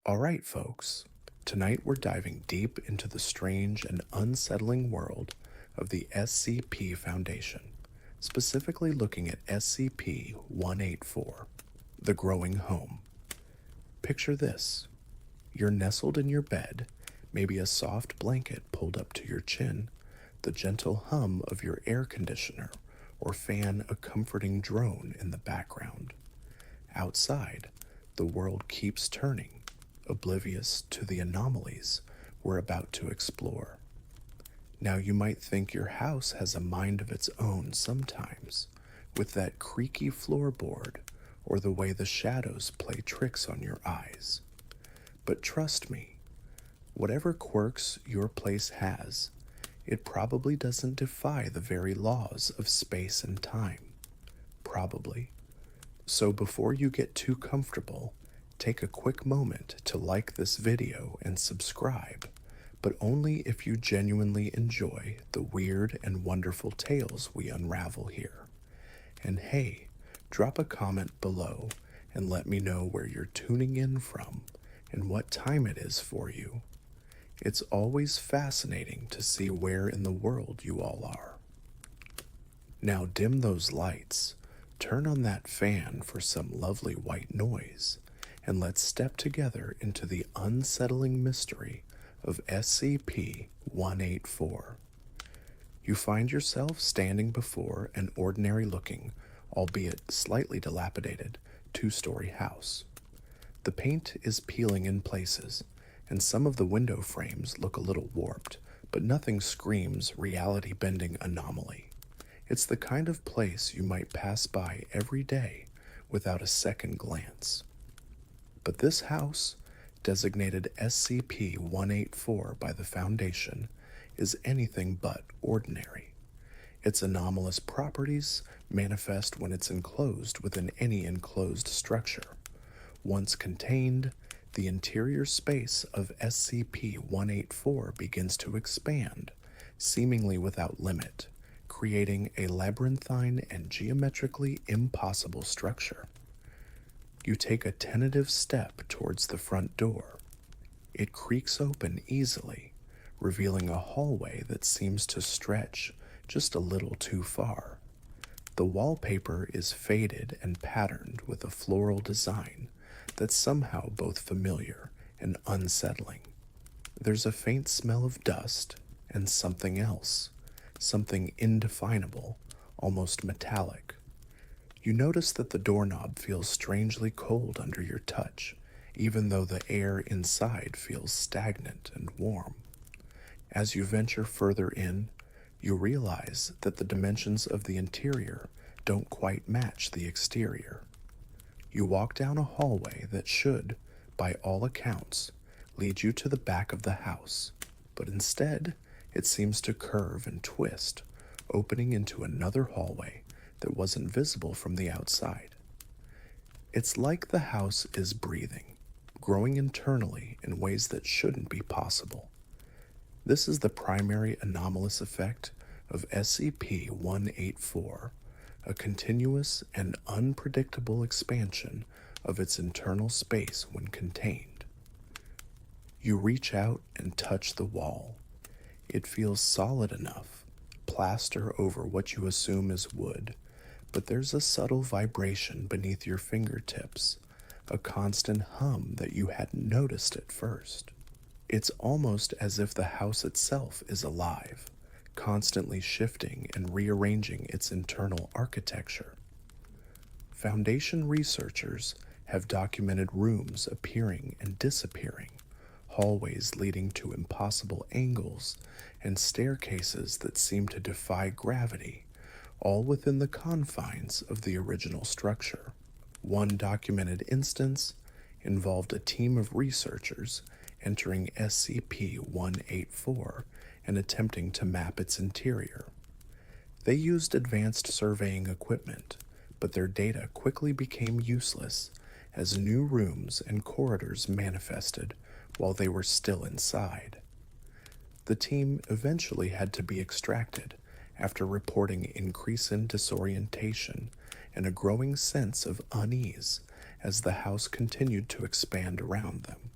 Alright, folks, tonight we're diving deep into the strange and unsettling world of the SCP Foundation, specifically looking at SCP-184, the growing home. Picture this. You're nestled in your bed, maybe a soft blanket pulled up to your chin, the gentle hum of your air conditioner or fan a comforting drone in the background. Outside, the world keeps turning, oblivious to the anomalies we're about to explore. Now you might think your house has a mind of its own sometimes, with that creaky floorboard or the way the shadows play tricks on your eyes. But trust me, whatever quirks your place has, it probably doesn't defy the very laws of space and time. Probably. So before you get too comfortable, take a quick moment to like this video and subscribe, but only if you genuinely enjoy the weird and wonderful tales we unravel here. And hey, drop a comment below and let me know where you're tuning in from and what time it is for you. It's always fascinating to see where in the world you all are. Now dim those lights, turn on that fan for some lovely white noise, and let's step together into the unsettling mystery of SCP-184. You find yourself standing before an ordinary-looking, albeit slightly dilapidated, two-story house. The paint is peeling in places, and some of the window frames look a little warped, but nothing screams reality-bending anomaly. It's the kind of place you might pass by every day without a second glance. But this house, designated SCP-184 by the Foundation, is anything but ordinary. Its anomalous properties manifest when it's enclosed within any enclosed structure. Once contained, the interior space of SCP-184 begins to expand, seemingly without limit, creating a labyrinthine and geometrically impossible structure. You take a tentative step towards the front door. It creaks open easily, revealing a hallway that seems to stretch just a little too far. The wallpaper is faded and patterned with a floral design that's somehow both familiar and unsettling. There's a faint smell of dust and something else, something indefinable, almost metallic. You notice that the doorknob feels strangely cold under your touch, even though the air inside feels stagnant and warm. As you venture further in, you realize that the dimensions of the interior don't quite match the exterior. You walk down a hallway that should, by all accounts, lead you to the back of the house, but instead, it seems to curve and twist, opening into another hallway that wasn't visible from the outside. It's like the house is breathing, growing internally in ways that shouldn't be possible. This is the primary anomalous effect of SCP-184, a continuous and unpredictable expansion of its internal space when contained. You reach out and touch the wall. It feels solid enough, plaster over what you assume is wood, but there's a subtle vibration beneath your fingertips, a constant hum that you hadn't noticed at first. It's almost as if the house itself is alive, constantly shifting and rearranging its internal architecture. Foundation researchers have documented rooms appearing and disappearing, hallways leading to impossible angles, and staircases that seem to defy gravity, all within the confines of the original structure. One documented instance involved a team of researchers entering SCP-184 and attempting to map its interior. They used advanced surveying equipment, but their data quickly became useless as new rooms and corridors manifested while they were still inside. The team eventually had to be extracted after reporting increasing disorientation and a growing sense of unease as the house continued to expand around them.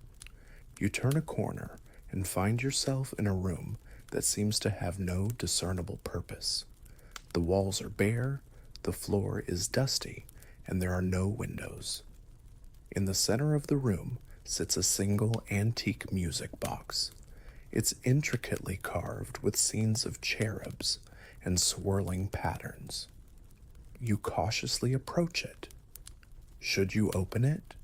You turn a corner and find yourself in a room that seems to have no discernible purpose. The walls are bare, the floor is dusty, and there are no windows. In the center of the room sits a single antique music box. It's intricately carved with scenes of cherubs and swirling patterns. You cautiously approach it. Should you open it?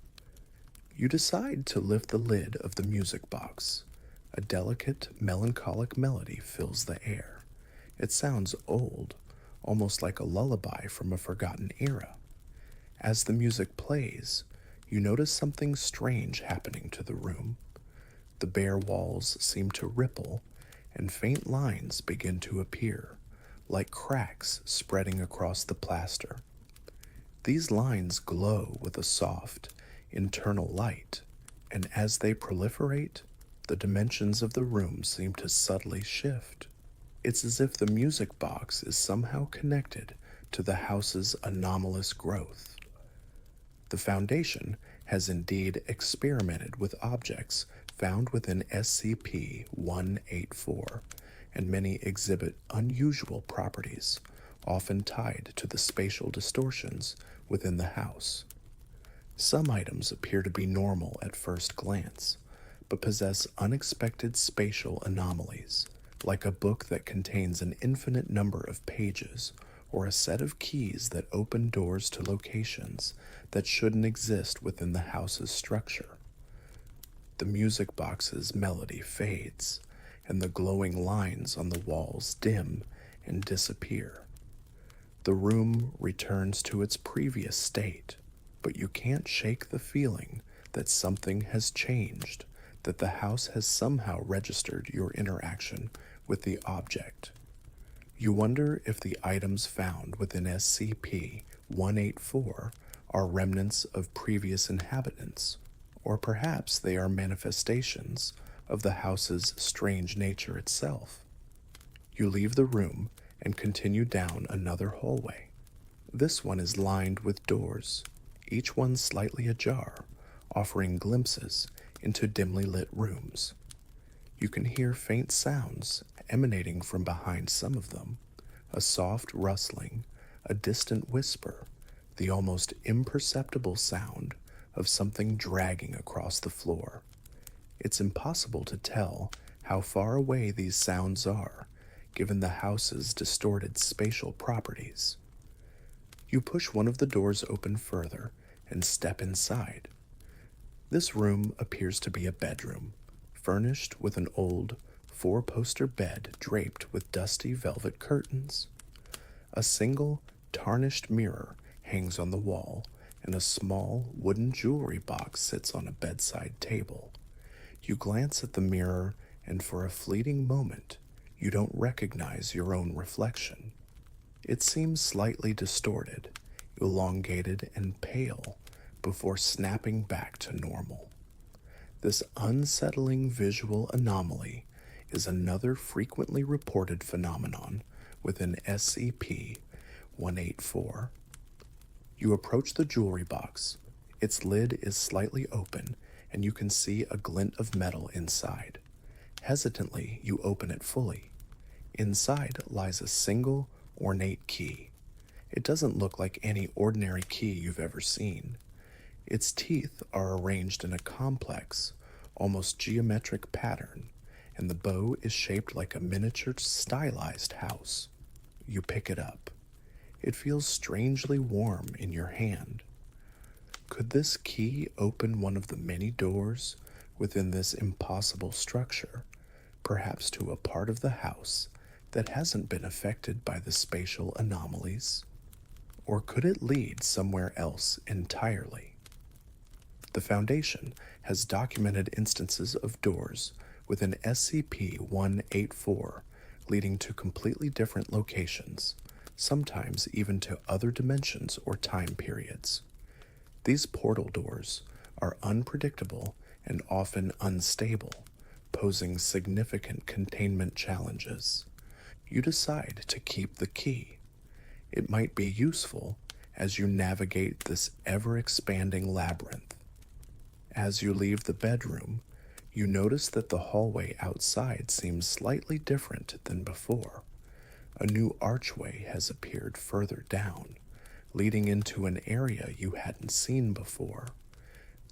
You decide to lift the lid of the music box. A delicate, melancholic melody fills the air. It sounds old, almost like a lullaby from a forgotten era. As the music plays, you notice something strange happening to the room. The bare walls seem to ripple, and faint lines begin to appear, like cracks spreading across the plaster. These lines glow with a soft, internal light, and as they proliferate, the dimensions of the room seem to subtly shift. It's as if the music box is somehow connected to the house's anomalous growth. The Foundation has indeed experimented with objects found within SCP-184, and many exhibit unusual properties, often tied to the spatial distortions within the house. Some items appear to be normal at first glance, but possess unexpected spatial anomalies, like a book that contains an infinite number of pages, or a set of keys that open doors to locations that shouldn't exist within the house's structure. The music box's melody fades, and the glowing lines on the walls dim and disappear. The room returns to its previous state, but you can't shake the feeling that something has changed, that the house has somehow registered your interaction with the object. You wonder if the items found within SCP-184 are remnants of previous inhabitants, or perhaps they are manifestations of the house's strange nature itself. You leave the room and continue down another hallway. This one is lined with doors, each one slightly ajar, offering glimpses into dimly lit rooms. You can hear faint sounds emanating from behind some of them, a soft rustling, a distant whisper, the almost imperceptible sound of something dragging across the floor. It's impossible to tell how far away these sounds are, given the house's distorted spatial properties. You push one of the doors open further and step inside. This room appears to be a bedroom, furnished with an old, four-poster bed draped with dusty velvet curtains. A single, tarnished mirror hangs on the wall, and a small, wooden jewelry box sits on a bedside table. You glance at the mirror, and for a fleeting moment, you don't recognize your own reflection. It seems slightly distorted, elongated, and pale, before snapping back to normal. This unsettling visual anomaly is another frequently reported phenomenon within SCP-184. You approach the jewelry box. Its lid is slightly open, and you can see a glint of metal inside. Hesitantly, you open it fully. Inside lies a single, ornate key. It doesn't look like any ordinary key you've ever seen. Its teeth are arranged in a complex, almost geometric pattern, and the bow is shaped like a miniature stylized house. You pick it up. It feels strangely warm in your hand. Could this key open one of the many doors within this impossible structure, perhaps to a part of the house that hasn't been affected by the spatial anomalies? Or could it lead somewhere else entirely? The Foundation has documented instances of doors within SCP-184 leading to completely different locations, sometimes even to other dimensions or time periods. These portal doors are unpredictable and often unstable, posing significant containment challenges. You decide to keep the key. It might be useful as you navigate this ever-expanding labyrinth. As you leave the bedroom, You notice that the hallway outside seems slightly different than before. A new archway has appeared further down, leading into an area you hadn't seen before.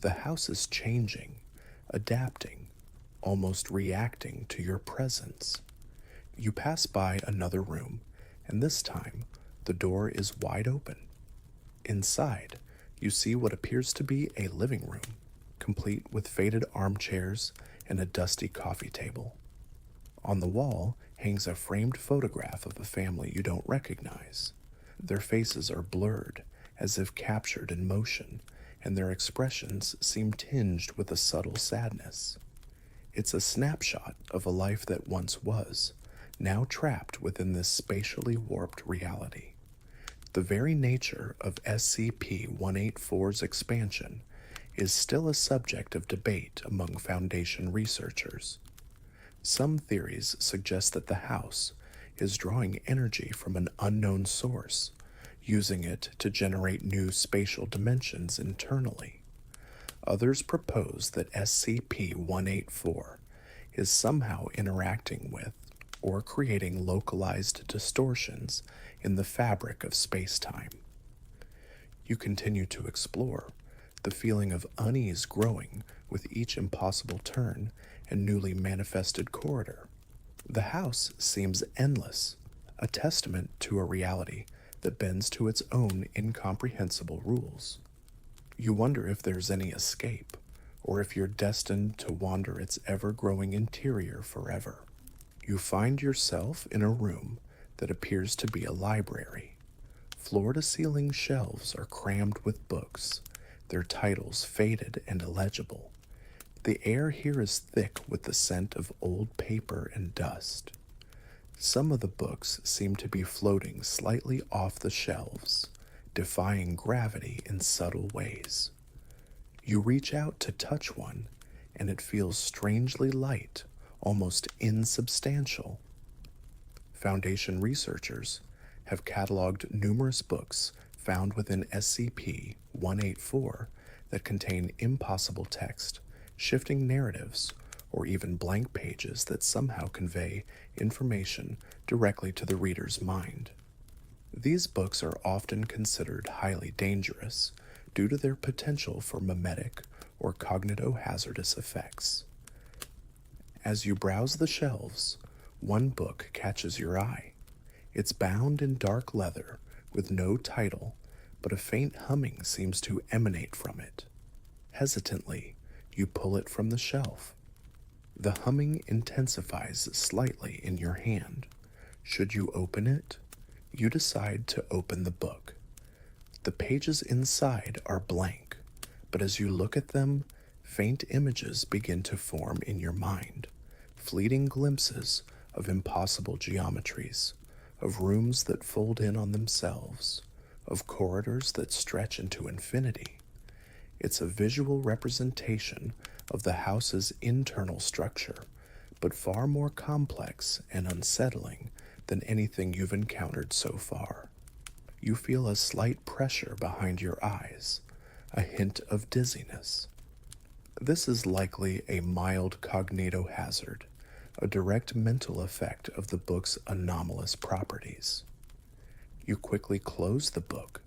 The house is changing, adapting, almost reacting to your presence. You pass by another room, and this time, the door is wide open. Inside, you see what appears to be a living room, complete with faded armchairs and a dusty coffee table. On the wall hangs a framed photograph of a family you don't recognize. Their faces are blurred, as if captured in motion, and their expressions seem tinged with a subtle sadness. It's a snapshot of a life that once was, now trapped within this spatially warped reality. The very nature of SCP-184's expansion is still a subject of debate among Foundation researchers. Some theories suggest that the house is drawing energy from an unknown source, using it to generate new spatial dimensions internally. Others propose that SCP-184 is somehow interacting with or creating localized distortions in the fabric of space-time. You continue to explore, the feeling of unease growing with each impossible turn and newly manifested corridor. The house seems endless, a testament to a reality that bends to its own incomprehensible rules. You wonder if there's any escape, or if you're destined to wander its ever-growing interior forever. You find yourself in a room that appears to be a library. Floor-to-ceiling shelves are crammed with books, their titles faded and illegible. The air here is thick with the scent of old paper and dust. Some of the books seem to be floating slightly off the shelves, defying gravity in subtle ways. You reach out to touch one, and it feels strangely light, almost insubstantial. Foundation researchers have cataloged numerous books found within SCP-184 that contain impossible text, shifting narratives, or even blank pages that somehow convey information directly to the reader's mind. These books are often considered highly dangerous due to their potential for mimetic or cognitohazardous effects. As you browse the shelves, one book catches your eye. It's bound in dark leather with no title, but a faint humming seems to emanate from it. Hesitantly, you pull it from the shelf. The humming intensifies slightly in your hand. Should you open it? You decide to open the book. The pages inside are blank, but as you look at them, faint images begin to form in your mind, fleeting glimpses of impossible geometries, of rooms that fold in on themselves, of corridors that stretch into infinity. It's a visual representation of the house's internal structure, but far more complex and unsettling than anything you've encountered so far. You feel a slight pressure behind your eyes, a hint of dizziness. This is likely a mild cognitohazard, a direct mental effect of the book's anomalous properties. You quickly close the book.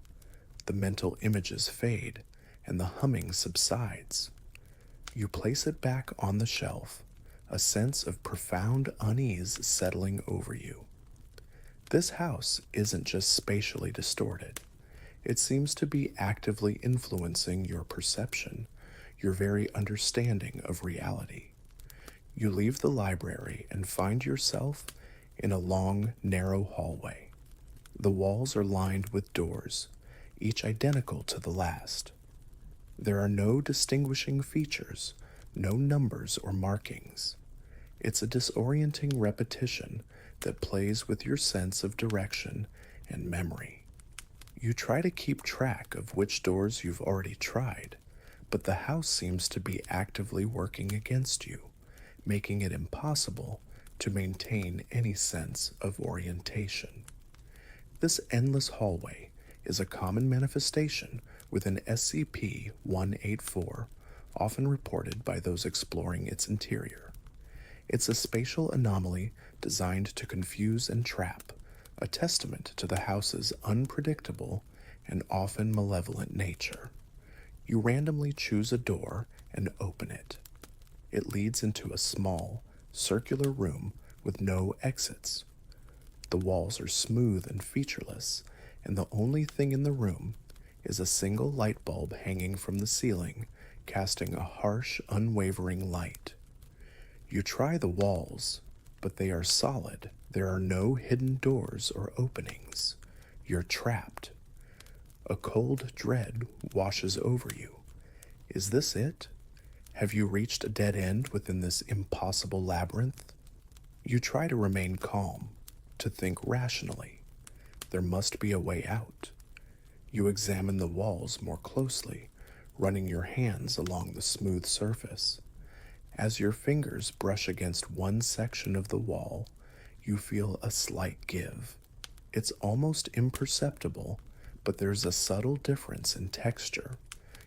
The mental images fade, and the humming subsides. You place it back on the shelf, a sense of profound unease settling over you. This house isn't just spatially distorted. It seems to be actively influencing your perception, your very understanding of reality. You leave the library and find yourself in a long, narrow hallway. The walls are lined with doors, each identical to the last. There are no distinguishing features, no numbers or markings. It's a disorienting repetition that plays with your sense of direction and memory. You try to keep track of which doors you've already tried, but the house seems to be actively working against you, making it impossible to maintain any sense of orientation. This endless hallway is a common manifestation within SCP-184, often reported by those exploring its interior. It's a spatial anomaly designed to confuse and trap, a testament to the house's unpredictable and often malevolent nature. You randomly choose a door and open it. It leads into a small, circular room with no exits. The walls are smooth and featureless, and the only thing in the room is a single light bulb hanging from the ceiling, casting a harsh, unwavering light. You try the walls, but they are solid. There are no hidden doors or openings. You're trapped. A cold dread washes over you. Is this it? Have you reached a dead end within this impossible labyrinth? You try to remain calm, to think rationally. There must be a way out. You examine the walls more closely, running your hands along the smooth surface. As your fingers brush against one section of the wall, you feel a slight give. It's almost imperceptible, but there's a subtle difference in texture.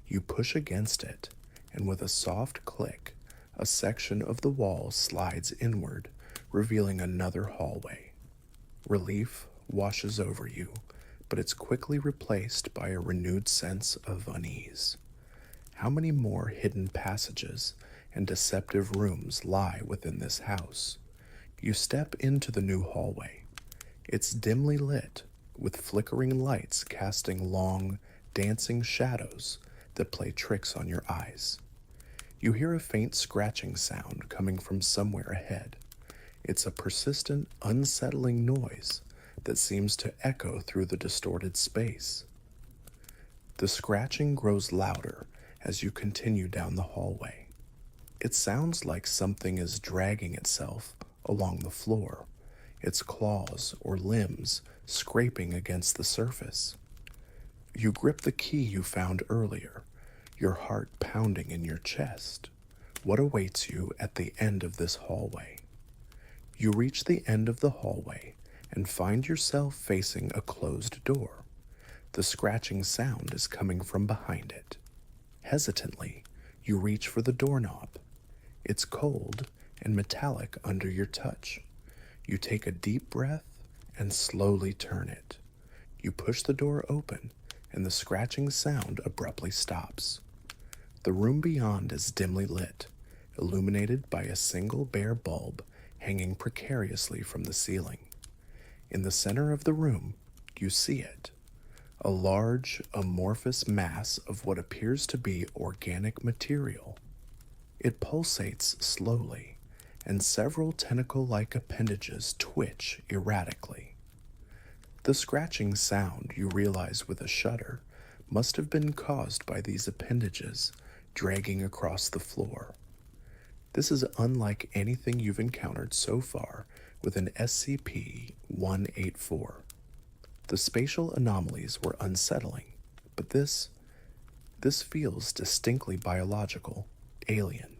You push against it, and with a soft click, a section of the wall slides inward, revealing another hallway. Relief washes over you, but it's quickly replaced by a renewed sense of unease. How many more hidden passages and deceptive rooms lie within this house? You step into the new hallway. It's dimly lit, with flickering lights casting long, dancing shadows that play tricks on your eyes. You hear a faint scratching sound coming from somewhere ahead. It's a persistent, unsettling noise that seems to echo through the distorted space. The scratching grows louder as you continue down the hallway. It sounds like something is dragging itself along the floor, its claws or limbs scraping against the surface. You grip the key you found earlier, your heart pounding in your chest. What awaits you at the end of this hallway? You reach the end of the hallway and find yourself facing a closed door. The scratching sound is coming from behind it. Hesitantly, you reach for the doorknob. It's cold and metallic under your touch. You take a deep breath and slowly turn it. You push the door open, and the scratching sound abruptly stops. The room beyond is dimly lit, illuminated by a single bare bulb hanging precariously from the ceiling. In the center of the room, you see it. A large, amorphous mass of what appears to be organic material. It pulsates slowly, and several tentacle-like appendages twitch erratically. The scratching sound, you realize with a shudder, must have been caused by these appendages dragging across the floor. This is unlike anything you've encountered so far with an SCP-184. The spatial anomalies were unsettling, but this feels distinctly biological, alien.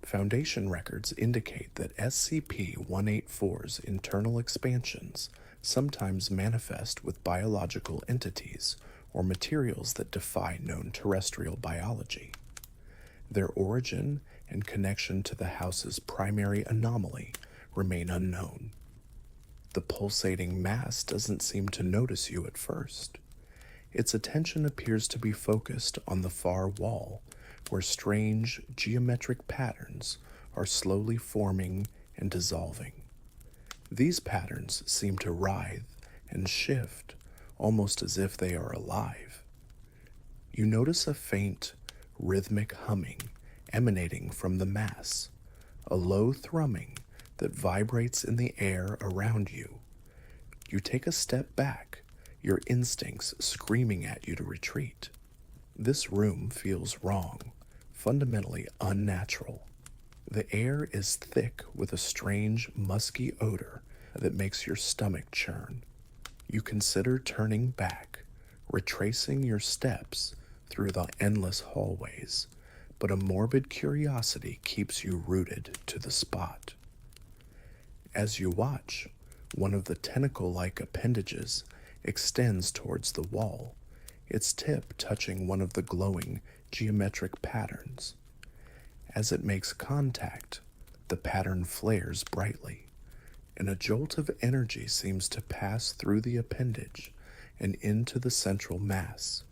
Foundation records indicate that SCP-184's internal expansions sometimes manifest with biological entities or materials that defy known terrestrial biology. Their origin and connection to the house's primary anomaly remain unknown. The pulsating mass doesn't seem to notice you at first. Its attention appears to be focused on the far wall, where strange geometric patterns are slowly forming and dissolving. These patterns seem to writhe and shift, almost as if they are alive. You notice a faint, rhythmic humming emanating from the mass, a low thrumming that vibrates in the air around you. You take a step back, your instincts screaming at you to retreat. This room feels wrong, fundamentally unnatural. The air is thick with a strange, musky odor that makes your stomach churn. You consider turning back, retracing your steps through the endless hallways, but a morbid curiosity keeps you rooted to the spot. As you watch, one of the tentacle-like appendages extends towards the wall, its tip touching one of the glowing geometric patterns. As it makes contact, the pattern flares brightly, and a jolt of energy seems to pass through the appendage and into the central mass,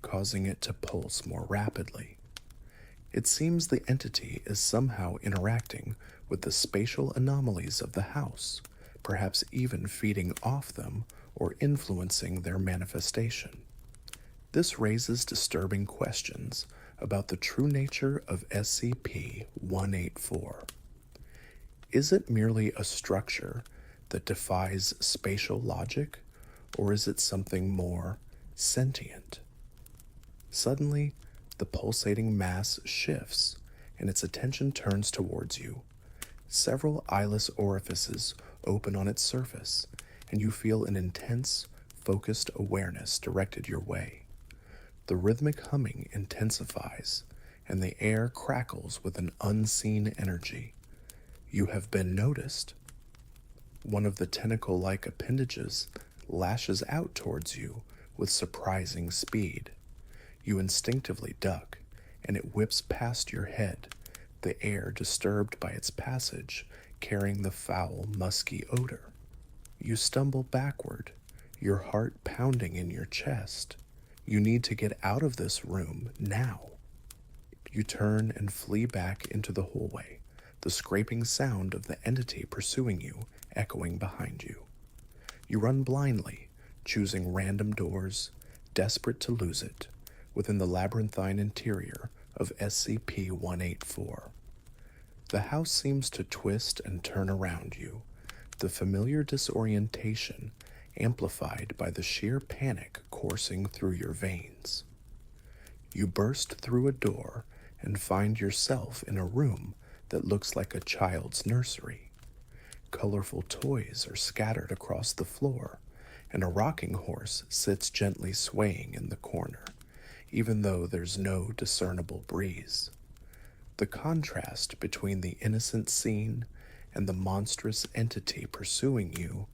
causing it to pulse more rapidly. It seems the entity is somehow interacting with the spatial anomalies of the house, perhaps even feeding off them or influencing their manifestation. This raises disturbing questions about the true nature of SCP-184. Is it merely a structure that defies spatial logic, or is it something more sentient? Suddenly, the pulsating mass shifts, and its attention turns towards you. Several eyeless orifices open on its surface, and you feel an intense, focused awareness directed your way. The rhythmic humming intensifies, and the air crackles with an unseen energy. You have been noticed. One of the tentacle-like appendages lashes out towards you with surprising speed. You instinctively duck, and it whips past your head, the air disturbed by its passage, carrying the foul, musky odor. You stumble backward, your heart pounding in your chest. You need to get out of this room now. You turn and flee back into the hallway, the scraping sound of the entity pursuing you echoing behind you. You run blindly, choosing random doors, desperate to lose it, within the labyrinthine interior of SCP-184. The house seems to twist and turn around you, the familiar disorientation amplified by the sheer panic coursing through your veins. You burst through a door and find yourself in a room that looks like a child's nursery. Colorful toys are scattered across the floor, and a rocking horse sits gently swaying in the corner, even though there's no discernible breeze. The contrast between the innocent scene and the monstrous entity pursuing you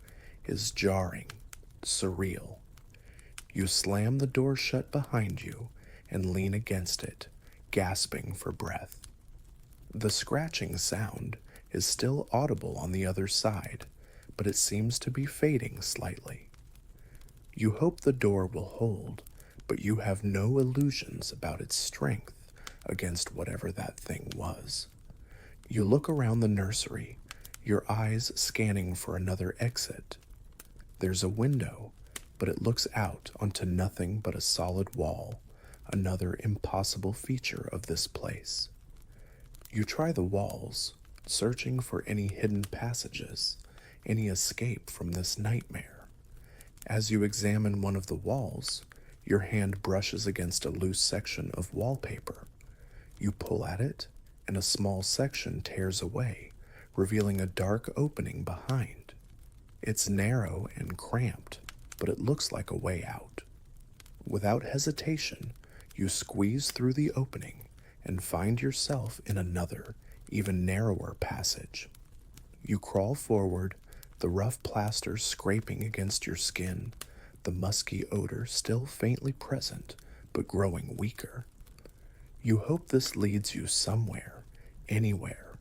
is jarring, surreal. You slam the door shut behind you and lean against it, gasping for breath. The scratching sound is still audible on the other side, but it seems to be fading slightly. You hope the door will hold, but you have no illusions about its strength against whatever that thing was. You look around the nursery, your eyes scanning for another exit. There's a window, but it looks out onto nothing but a solid wall, another impossible feature of this place. You try the walls, searching for any hidden passages, any escape from this nightmare. As you examine one of the walls, your hand brushes against a loose section of wallpaper. You pull at it, and a small section tears away, revealing a dark opening behind. It's narrow and cramped, but it looks like a way out. Without hesitation, you squeeze through the opening and find yourself in another, even narrower passage. You crawl forward, the rough plaster scraping against your skin, the musky odor still faintly present, but growing weaker. You hope this leads you somewhere, anywhere,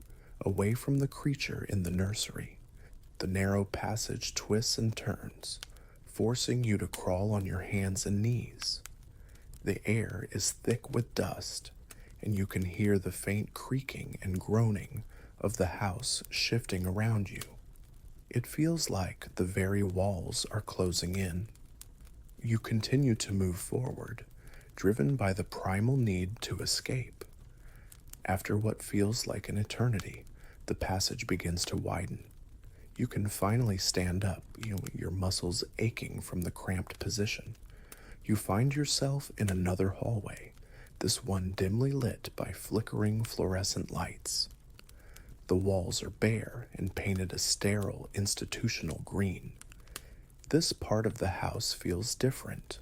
away from the creature in the nursery. The narrow passage twists and turns, forcing you to crawl on your hands and knees. The air is thick with dust, and you can hear the faint creaking and groaning of the house shifting around you. It feels like the very walls are closing in. You continue to move forward, driven by the primal need to escape. After what feels like an eternity, the passage begins to widen. You can finally stand up, your muscles aching from the cramped position. You find yourself in another hallway, this one dimly lit by flickering fluorescent lights. The walls are bare and painted a sterile institutional green. This part of the house feels different,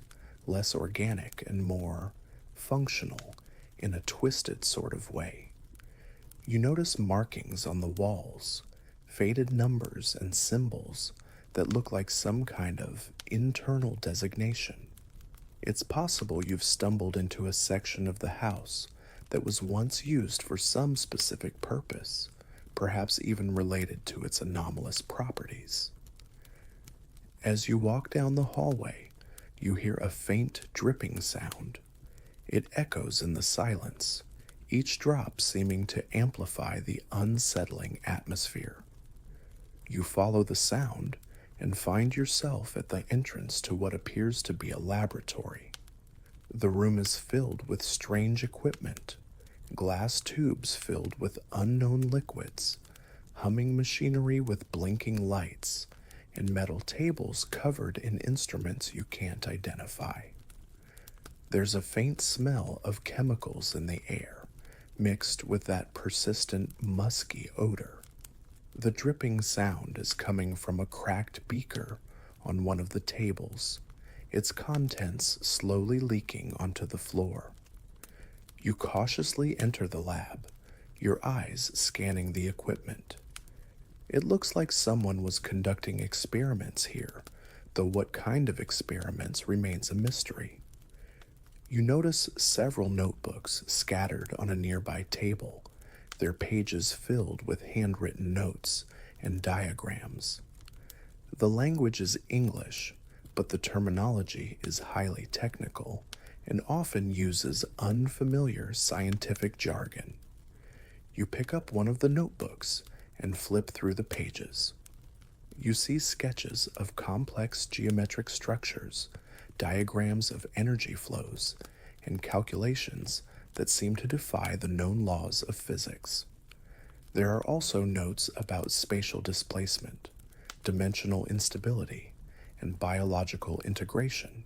less organic and more functional in a twisted sort of way. You notice markings on the walls, faded numbers and symbols that look like some kind of internal designation. It's possible you've stumbled into a section of the house that was once used for some specific purpose, perhaps even related to its anomalous properties. As you walk down the hallway, you hear a faint dripping sound. It echoes in the silence, each drop seeming to amplify the unsettling atmosphere. You follow the sound and find yourself at the entrance to what appears to be a laboratory. The room is filled with strange equipment, glass tubes filled with unknown liquids, humming machinery with blinking lights, and metal tables covered in instruments you can't identify. There's a faint smell of chemicals in the air, mixed with that persistent, musky odor. The dripping sound is coming from a cracked beaker on one of the tables, its contents slowly leaking onto the floor. You cautiously enter the lab, your eyes scanning the equipment. It looks like someone was conducting experiments here, though what kind of experiments remains a mystery. You notice several notebooks scattered on a nearby table, their pages filled with handwritten notes and diagrams. The language is English, but the terminology is highly technical and often uses unfamiliar scientific jargon. You pick up one of the notebooks and flip through the pages. You see sketches of complex geometric structures, diagrams of energy flows, and calculations that seem to defy the known laws of physics. There are also notes about spatial displacement, dimensional instability, and biological integration.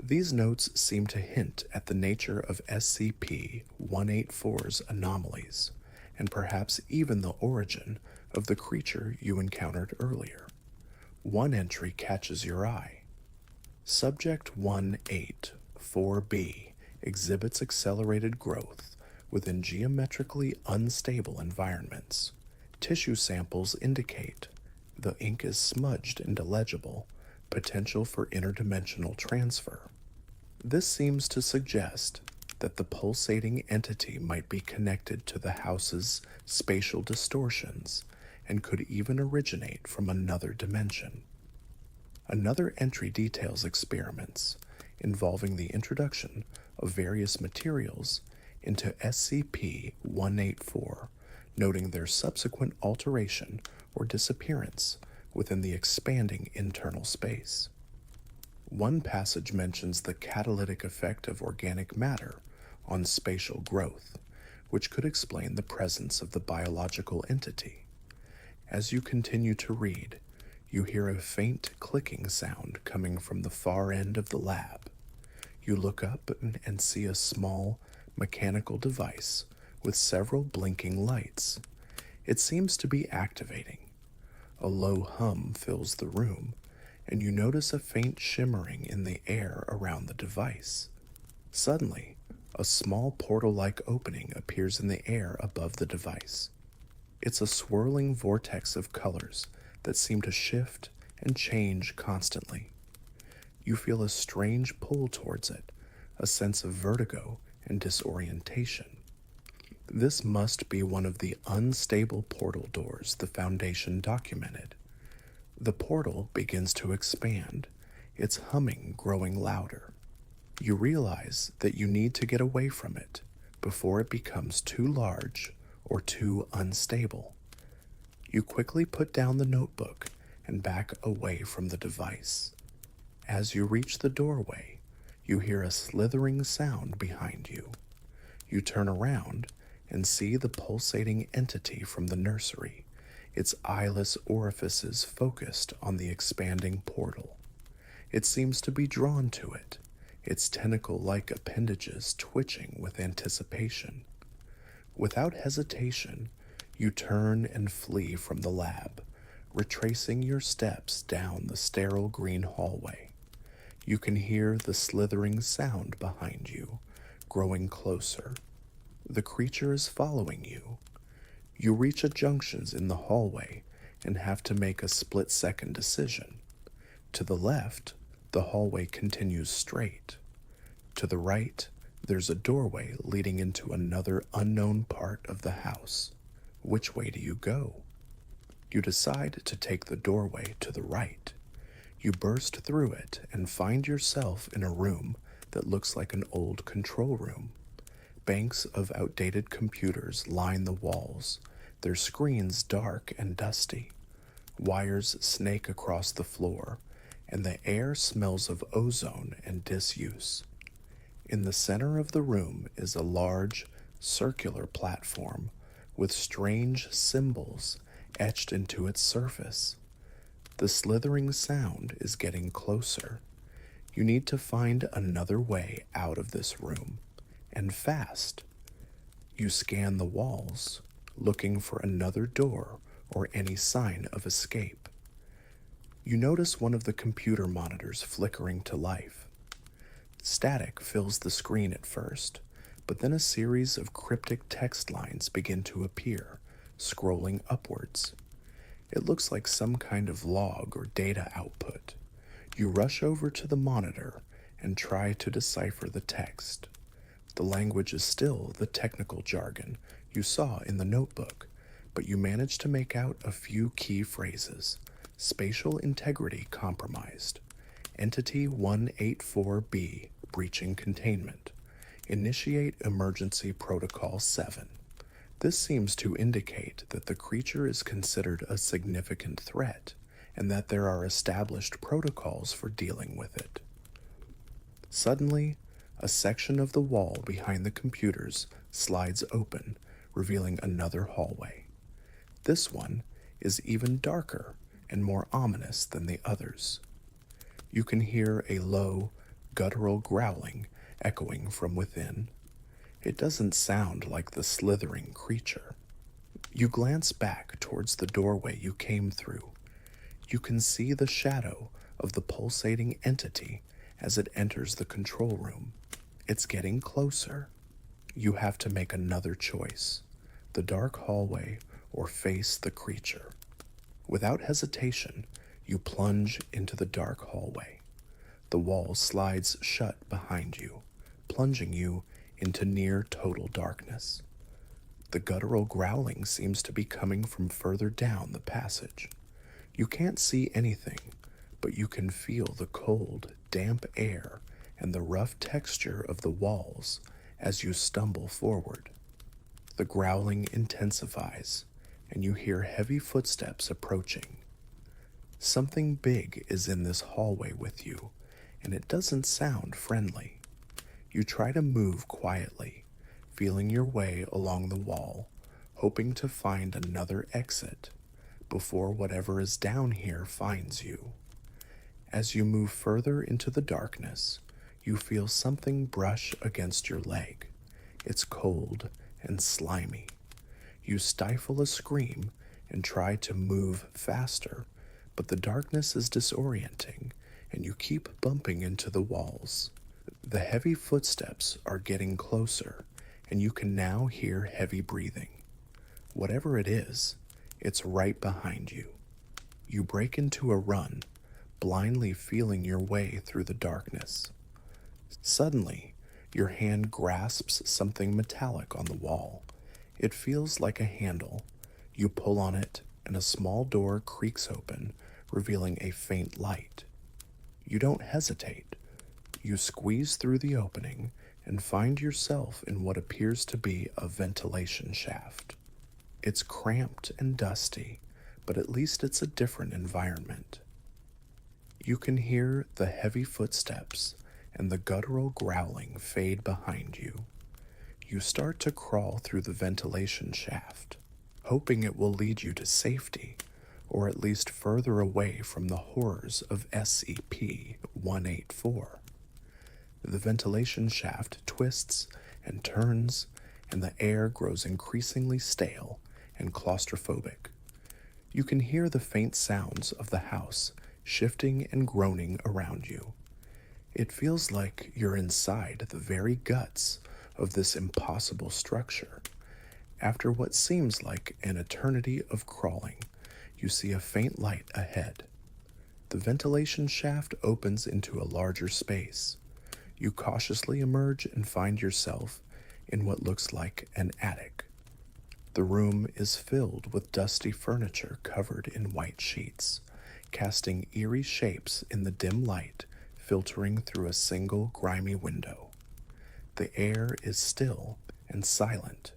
These notes seem to hint at the nature of SCP-184's anomalies, and perhaps even the origin of the creature you encountered earlier. One entry catches your eye. Subject 184B exhibits accelerated growth within geometrically unstable environments. Tissue samples indicate the ink is smudged and illegible, potential for interdimensional transfer. This seems to suggest that the pulsating entity might be connected to the house's spatial distortions and could even originate from another dimension. Another entry details experiments involving the introduction of various materials into SCP-184, noting their subsequent alteration or disappearance within the expanding internal space. One passage mentions the catalytic effect of organic matter on spatial growth, which could explain the presence of the biological entity. As you continue to read, you hear a faint clicking sound coming from the far end of the lab. You look up and see a small, mechanical device with several blinking lights. It seems to be activating. A low hum fills the room, and you notice a faint shimmering in the air around the device. Suddenly, a small portal-like opening appears in the air above the device. It's a swirling vortex of colors that seem to shift and change constantly. You feel a strange pull towards it, a sense of vertigo and disorientation. This must be one of the unstable portal doors the Foundation documented. The portal begins to expand, its humming growing louder. You realize that you need to get away from it before it becomes too large or too unstable. You quickly put down the notebook and back away from the device. As you reach the doorway, you hear a slithering sound behind you. You turn around and see the pulsating entity from the nursery, its eyeless orifices focused on the expanding portal. It seems to be drawn to it, its tentacle-like appendages twitching with anticipation. Without hesitation, you turn and flee from the lab, retracing your steps down the sterile green hallway. You can hear the slithering sound behind you, growing closer. The creature is following you. You reach a junction in the hallway and have to make a split-second decision. To the left, the hallway continues straight. To the right, There's a doorway leading into another unknown part of the house. Which way do you go? You decide to take the doorway to the right. You burst through it and find yourself in a room that looks like an old control room. Banks of outdated computers line the walls, their screens dark and dusty. Wires snake across the floor, and the air smells of ozone and disuse. In the center of the room is a large, circular platform with strange symbols etched into its surface. The slithering sound is getting closer. You need to find another way out of this room, and fast. You scan the walls, looking for another door or any sign of escape. You notice one of the computer monitors flickering to life. Static fills the screen at first, but then a series of cryptic text lines begin to appear, scrolling upwards. It looks like some kind of log or data output. You rush over to the monitor and try to decipher the text. The language is still the technical jargon you saw in the notebook, but you manage to make out a few key phrases. Spatial integrity compromised. Entity 184B breaching containment. Initiate emergency protocol 7. This seems to indicate that the creature is considered a significant threat and that there are established protocols for dealing with it. Suddenly, a section of the wall behind the computers slides open, revealing another hallway. This one is even darker and more ominous than the others. You can hear a low, guttural growling echoing from within. It doesn't sound like the slithering creature. You glance back towards the doorway you came through. You can see the shadow of the pulsating entity as it enters the control room. It's getting closer. You have to make another choice: the dark hallway or face the creature. Without hesitation, you plunge into the dark hallway. The wall slides shut behind you, plunging you into near total darkness. The guttural growling seems to be coming from further down the passage. You can't see anything, but you can feel the cold, damp air and the rough texture of the walls as you stumble forward. The growling intensifies, and you hear heavy footsteps approaching. Something big is in this hallway with you, and it doesn't sound friendly. You try to move quietly, feeling your way along the wall, hoping to find another exit before whatever is down here finds you. As you move further into the darkness, you feel something brush against your leg. It's cold and slimy. You stifle a scream and try to move faster, but the darkness is disorienting, and you keep bumping into the walls. The heavy footsteps are getting closer, and you can now hear heavy breathing. Whatever it is, it's right behind you. You break into a run, blindly feeling your way through the darkness. Suddenly, your hand grasps something metallic on the wall. It feels like a handle. You pull on it, and a small door creaks open, revealing a faint light. You don't hesitate. You squeeze through the opening and find yourself in what appears to be a ventilation shaft. It's cramped and dusty, but at least it's a different environment. You can hear the heavy footsteps and the guttural growling fade behind you. You start to crawl through the ventilation shaft, hoping it will lead you to safety, or at least further away from the horrors of SCP-184. The ventilation shaft twists and turns, and the air grows increasingly stale and claustrophobic. You can hear the faint sounds of the house shifting and groaning around you. It feels like you're inside the very guts of this impossible structure. After what seems like an eternity of crawling, you see a faint light ahead. The ventilation shaft opens into a larger space. You cautiously emerge and find yourself in what looks like an attic. The room is filled with dusty furniture covered in white sheets, casting eerie shapes in the dim light filtering through a single grimy window. The air is still and silent.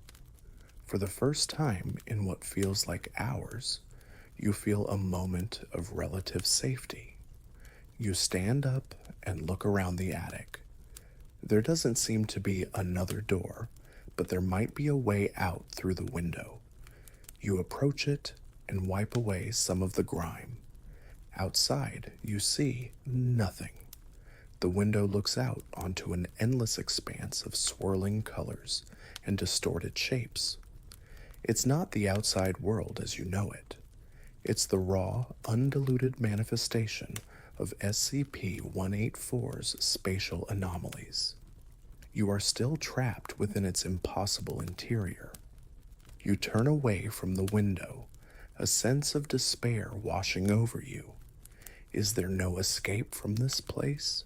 For the first time in what feels like hours, you feel a moment of relative safety. You stand up and look around the attic. There doesn't seem to be another door, but there might be a way out through the window. You approach it and wipe away some of the grime. Outside, you see nothing. The window looks out onto an endless expanse of swirling colors and distorted shapes. It's not the outside world as you know it. It's the raw, undiluted manifestation of SCP-184's spatial anomalies. You are still trapped within its impossible interior. You turn away from the window, a sense of despair washing over you. Is there no escape from this place?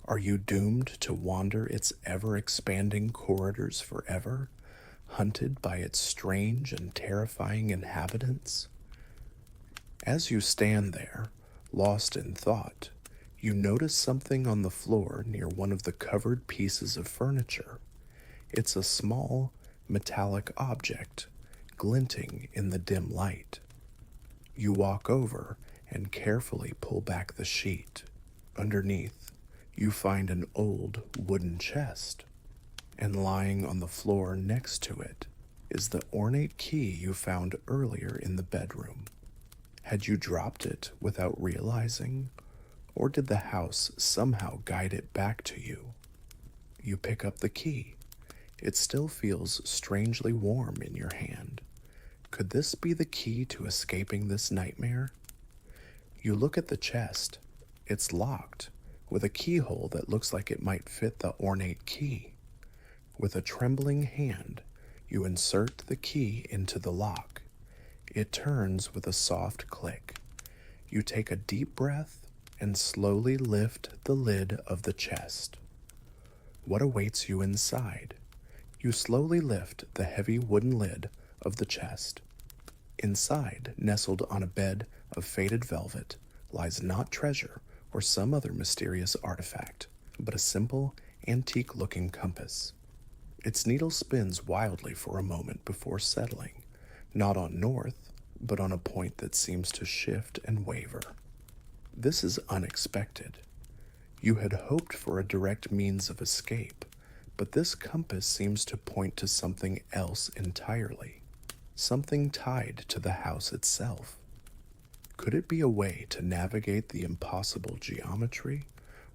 Are you doomed to wander its ever-expanding corridors forever, hunted by its strange and terrifying inhabitants? As you stand there, lost in thought, you notice something on the floor near one of the covered pieces of furniture. It's a small, metallic object, glinting in the dim light. You walk over and carefully pull back the sheet. Underneath, you find an old wooden chest, and lying on the floor next to it is the ornate key you found earlier in the bedroom. Had you dropped it without realizing, or did the house somehow guide it back to you? You pick up the key. It still feels strangely warm in your hand. Could this be the key to escaping this nightmare? You look at the chest. It's locked, with a keyhole that looks like it might fit the ornate key. With a trembling hand, you insert the key into the lock. It turns with a soft click. You take a deep breath and slowly lift the lid of the chest. What awaits you inside? You slowly lift the heavy wooden lid of the chest. Inside, nestled on a bed of faded velvet, lies not treasure or some other mysterious artifact, but a simple, antique-looking compass. Its needle spins wildly for a moment before settling, not on north, but on a point that seems to shift and waver. This is unexpected. You had hoped for a direct means of escape, but this compass seems to point to something else entirely, something tied to the house itself. Could it be a way to navigate the impossible geometry,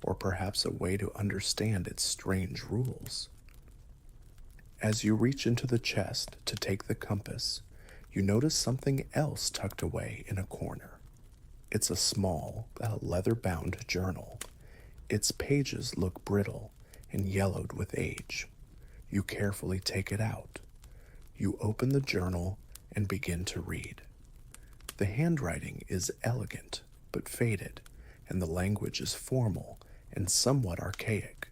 or perhaps a way to understand its strange rules? As you reach into the chest to take the compass, you notice something else tucked away in a corner. It's a small, leather-bound journal. Its pages look brittle and yellowed with age. You carefully take it out. You open the journal and begin to read. The handwriting is elegant but faded, and the language is formal and somewhat archaic.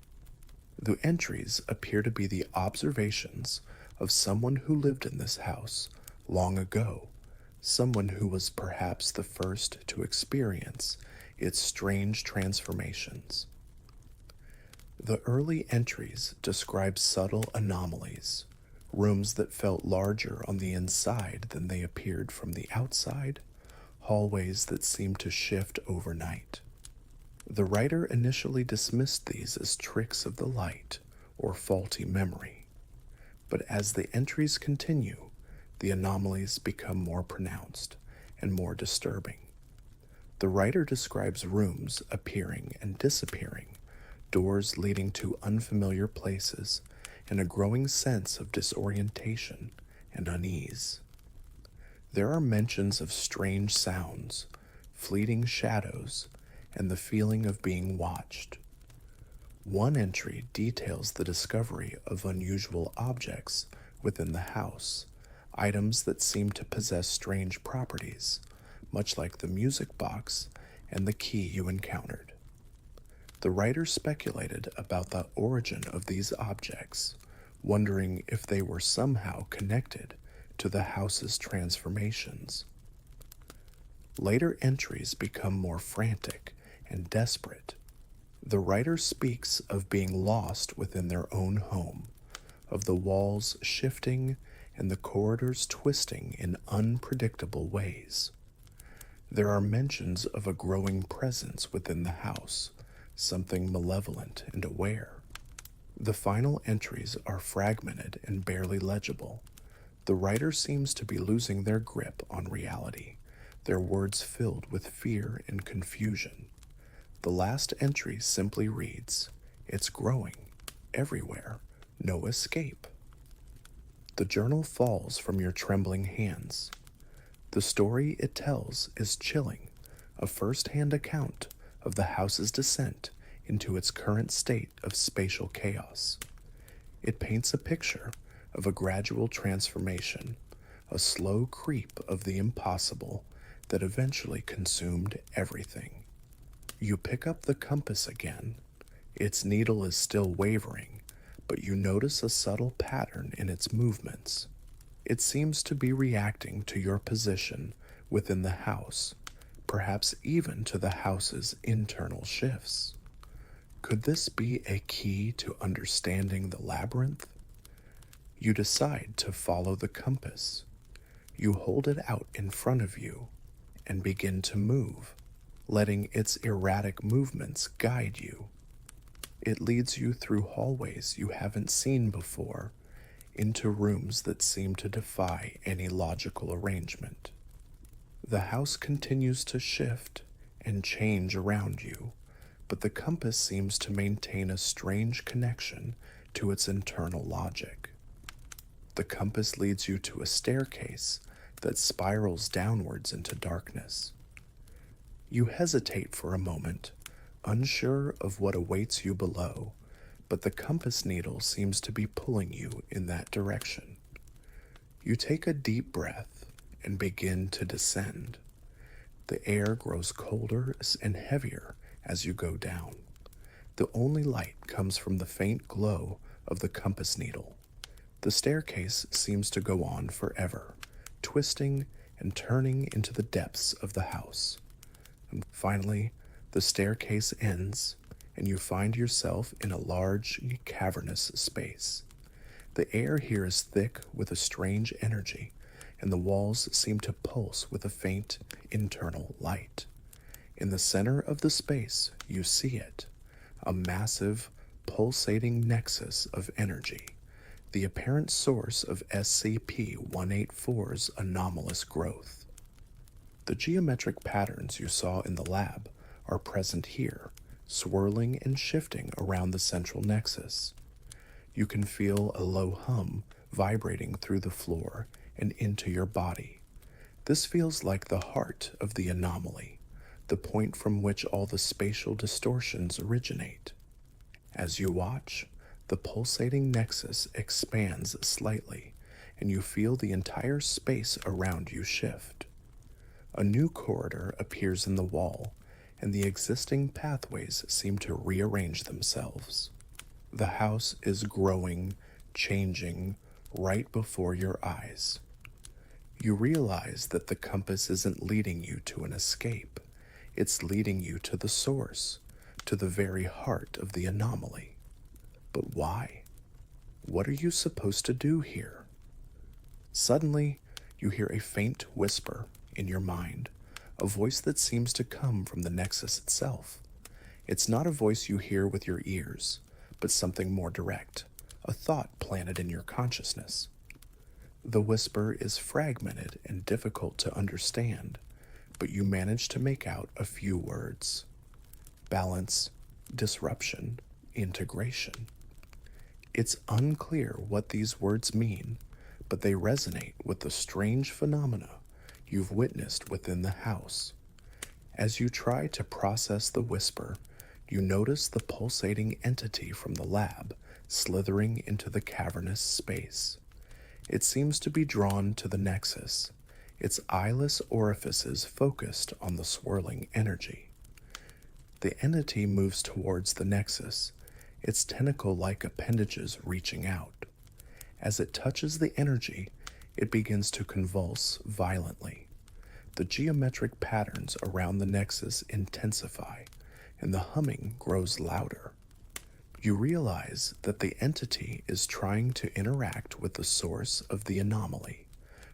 The entries appear to be the observations of someone who lived in this house long ago, someone who was perhaps the first to experience its strange transformations. The early entries describe subtle anomalies, rooms that felt larger on the inside than they appeared from the outside, hallways that seemed to shift overnight. The writer initially dismissed these as tricks of the light or faulty memory, but as the entries continue, the anomalies become more pronounced and more disturbing. The writer describes rooms appearing and disappearing, doors leading to unfamiliar places, and a growing sense of disorientation and unease. There are mentions of strange sounds, fleeting shadows, and the feeling of being watched. One entry details the discovery of unusual objects within the house, items that seem to possess strange properties, much like the music box and the key you encountered. The writer speculated about the origin of these objects, wondering if they were somehow connected to the house's transformations. Later entries become more frantic and desperate. The writer speaks of being lost within their own home, of the walls shifting and the corridors twisting in unpredictable ways. There are mentions of a growing presence within the house, something malevolent and aware. The final entries are fragmented and barely legible. The writer seems to be losing their grip on reality, their words filled with fear and confusion. The last entry simply reads, "It's growing, everywhere, no escape." The journal falls from your trembling hands. The story it tells is chilling, a first-hand account of the house's descent into its current state of spatial chaos. It paints a picture of a gradual transformation, a slow creep of the impossible that eventually consumed everything. You pick up the compass again. Its needle is still wavering, but you notice a subtle pattern in its movements. It seems to be reacting to your position within the house, perhaps even to the house's internal shifts. Could this be a key to understanding the labyrinth? You decide to follow the compass. You hold it out in front of you and begin to move, letting its erratic movements guide you. It leads you through hallways you haven't seen before, into rooms that seem to defy any logical arrangement. The house continues to shift and change around you, but the compass seems to maintain a strange connection to its internal logic. The compass leads you to a staircase that spirals downwards into darkness. You hesitate for a moment, unsure of what awaits you below, but the compass needle seems to be pulling you in that direction. You take a deep breath and begin to descend. The air grows colder and heavier as you go down. The only light comes from the faint glow of the compass needle. The staircase seems to go on forever, twisting and turning into the depths of the house. And finally, the staircase ends, and you find yourself in a large, cavernous space. The air here is thick with a strange energy, and the walls seem to pulse with a faint internal light. In the center of the space, you see it, a massive, pulsating nexus of energy, the apparent source of SCP-184's anomalous growth. The geometric patterns you saw in the lab are present here, swirling and shifting around the central nexus. You can feel a low hum vibrating through the floor and into your body. This feels like the heart of the anomaly, the point from which all the spatial distortions originate. As you watch, the pulsating nexus expands slightly, and you feel the entire space around you shift. A new corridor appears in the wall, and the existing pathways seem to rearrange themselves. The house is growing, changing, right before your eyes. You realize that the compass isn't leading you to an escape. It's leading you to the source, to the very heart of the anomaly. But why? What are you supposed to do here? Suddenly, you hear a faint whisper in your mind, a voice that seems to come from the nexus itself. It's not a voice you hear with your ears, but something more direct, a thought planted in your consciousness. The whisper is fragmented and difficult to understand, but you manage to make out a few words: balance, disruption, integration. It's unclear what these words mean, but they resonate with the strange phenomena you've witnessed within the house. As you try to process the whisper, you notice the pulsating entity from the lab slithering into the cavernous space. It seems to be drawn to the nexus, its eyeless orifices focused on the swirling energy. The entity moves towards the nexus, its tentacle-like appendages reaching out. As it touches the energy, it begins to convulse violently. The geometric patterns around the nexus intensify, and the humming grows louder. You realize that the entity is trying to interact with the source of the anomaly,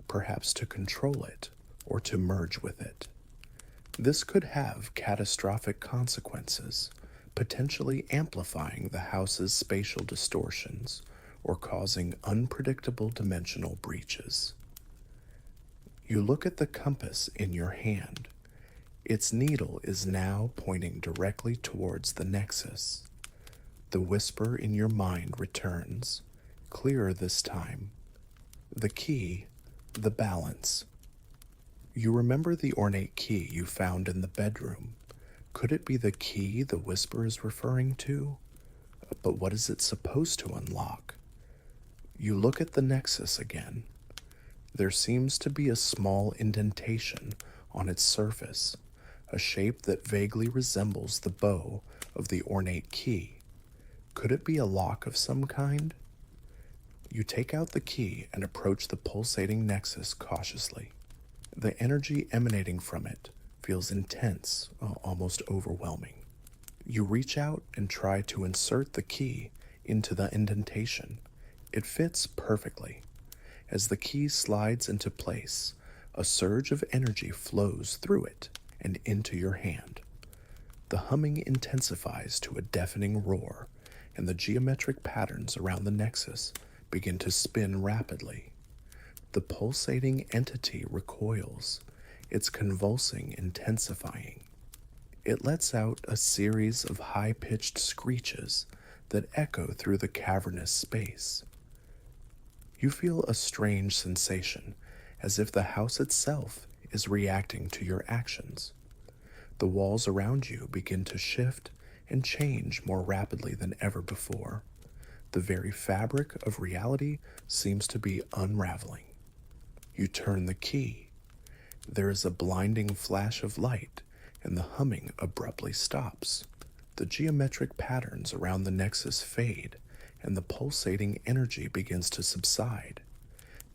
perhaps to control it or to merge with it. This could have catastrophic consequences, potentially amplifying the house's spatial distortions or causing unpredictable dimensional breaches. You look at the compass in your hand. Its needle is now pointing directly towards the nexus. The whisper in your mind returns, clearer this time. The key, the balance. You remember the ornate key you found in the bedroom. Could it be the key the whisper is referring to? But what is it supposed to unlock? You look at the nexus again. There seems to be a small indentation on its surface, a shape that vaguely resembles the bow of the ornate key. Could it be a lock of some kind? You take out the key and approach the pulsating nexus cautiously. The energy emanating from it feels intense, almost overwhelming. You reach out and try to insert the key into the indentation. It fits perfectly. As the key slides into place, a surge of energy flows through it and into your hand. The humming intensifies to a deafening roar, and the geometric patterns around the nexus begin to spin rapidly. The pulsating entity recoils, its convulsing intensifying. It lets out a series of high-pitched screeches that echo through the cavernous space. You feel a strange sensation, as if the house itself is reacting to your actions. The walls around you begin to shift and change more rapidly than ever before. The very fabric of reality seems to be unraveling. You turn the key. There is a blinding flash of light, and the humming abruptly stops. The geometric patterns around the nexus fade, and the pulsating energy begins to subside.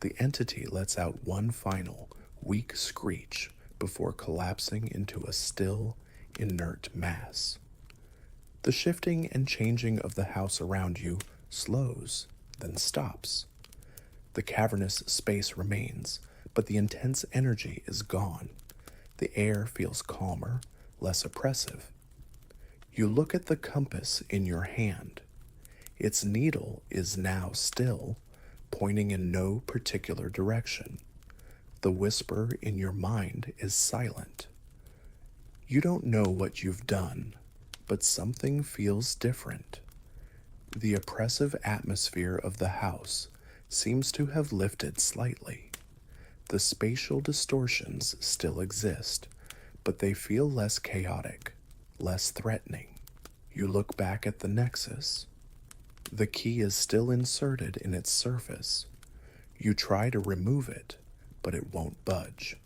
The entity lets out one final, weak screech before collapsing into a still, inert mass. The shifting and changing of the house around you slows, then stops. The cavernous space remains, but the intense energy is gone. The air feels calmer, less oppressive. You look at the compass in your hand. Its needle is now still, pointing in no particular direction. The whisper in your mind is silent. You don't know what you've done, but something feels different. The oppressive atmosphere of the house seems to have lifted slightly. The spatial distortions still exist, but they feel less chaotic, less threatening. You look back at the nexus. The key is still inserted in its surface. You try to remove it, but it won't budge.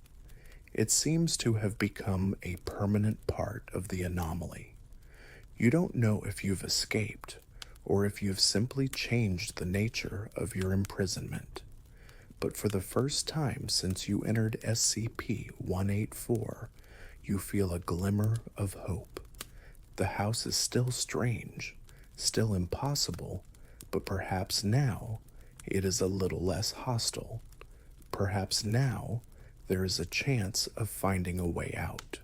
It seems to have become a permanent part of the anomaly. You don't know if you've escaped, or if you've simply changed the nature of your imprisonment. But for the first time since you entered SCP-184, you feel a glimmer of hope. The house is still strange, still impossible, but perhaps now it is a little less hostile. Perhaps now there is a chance of finding a way out.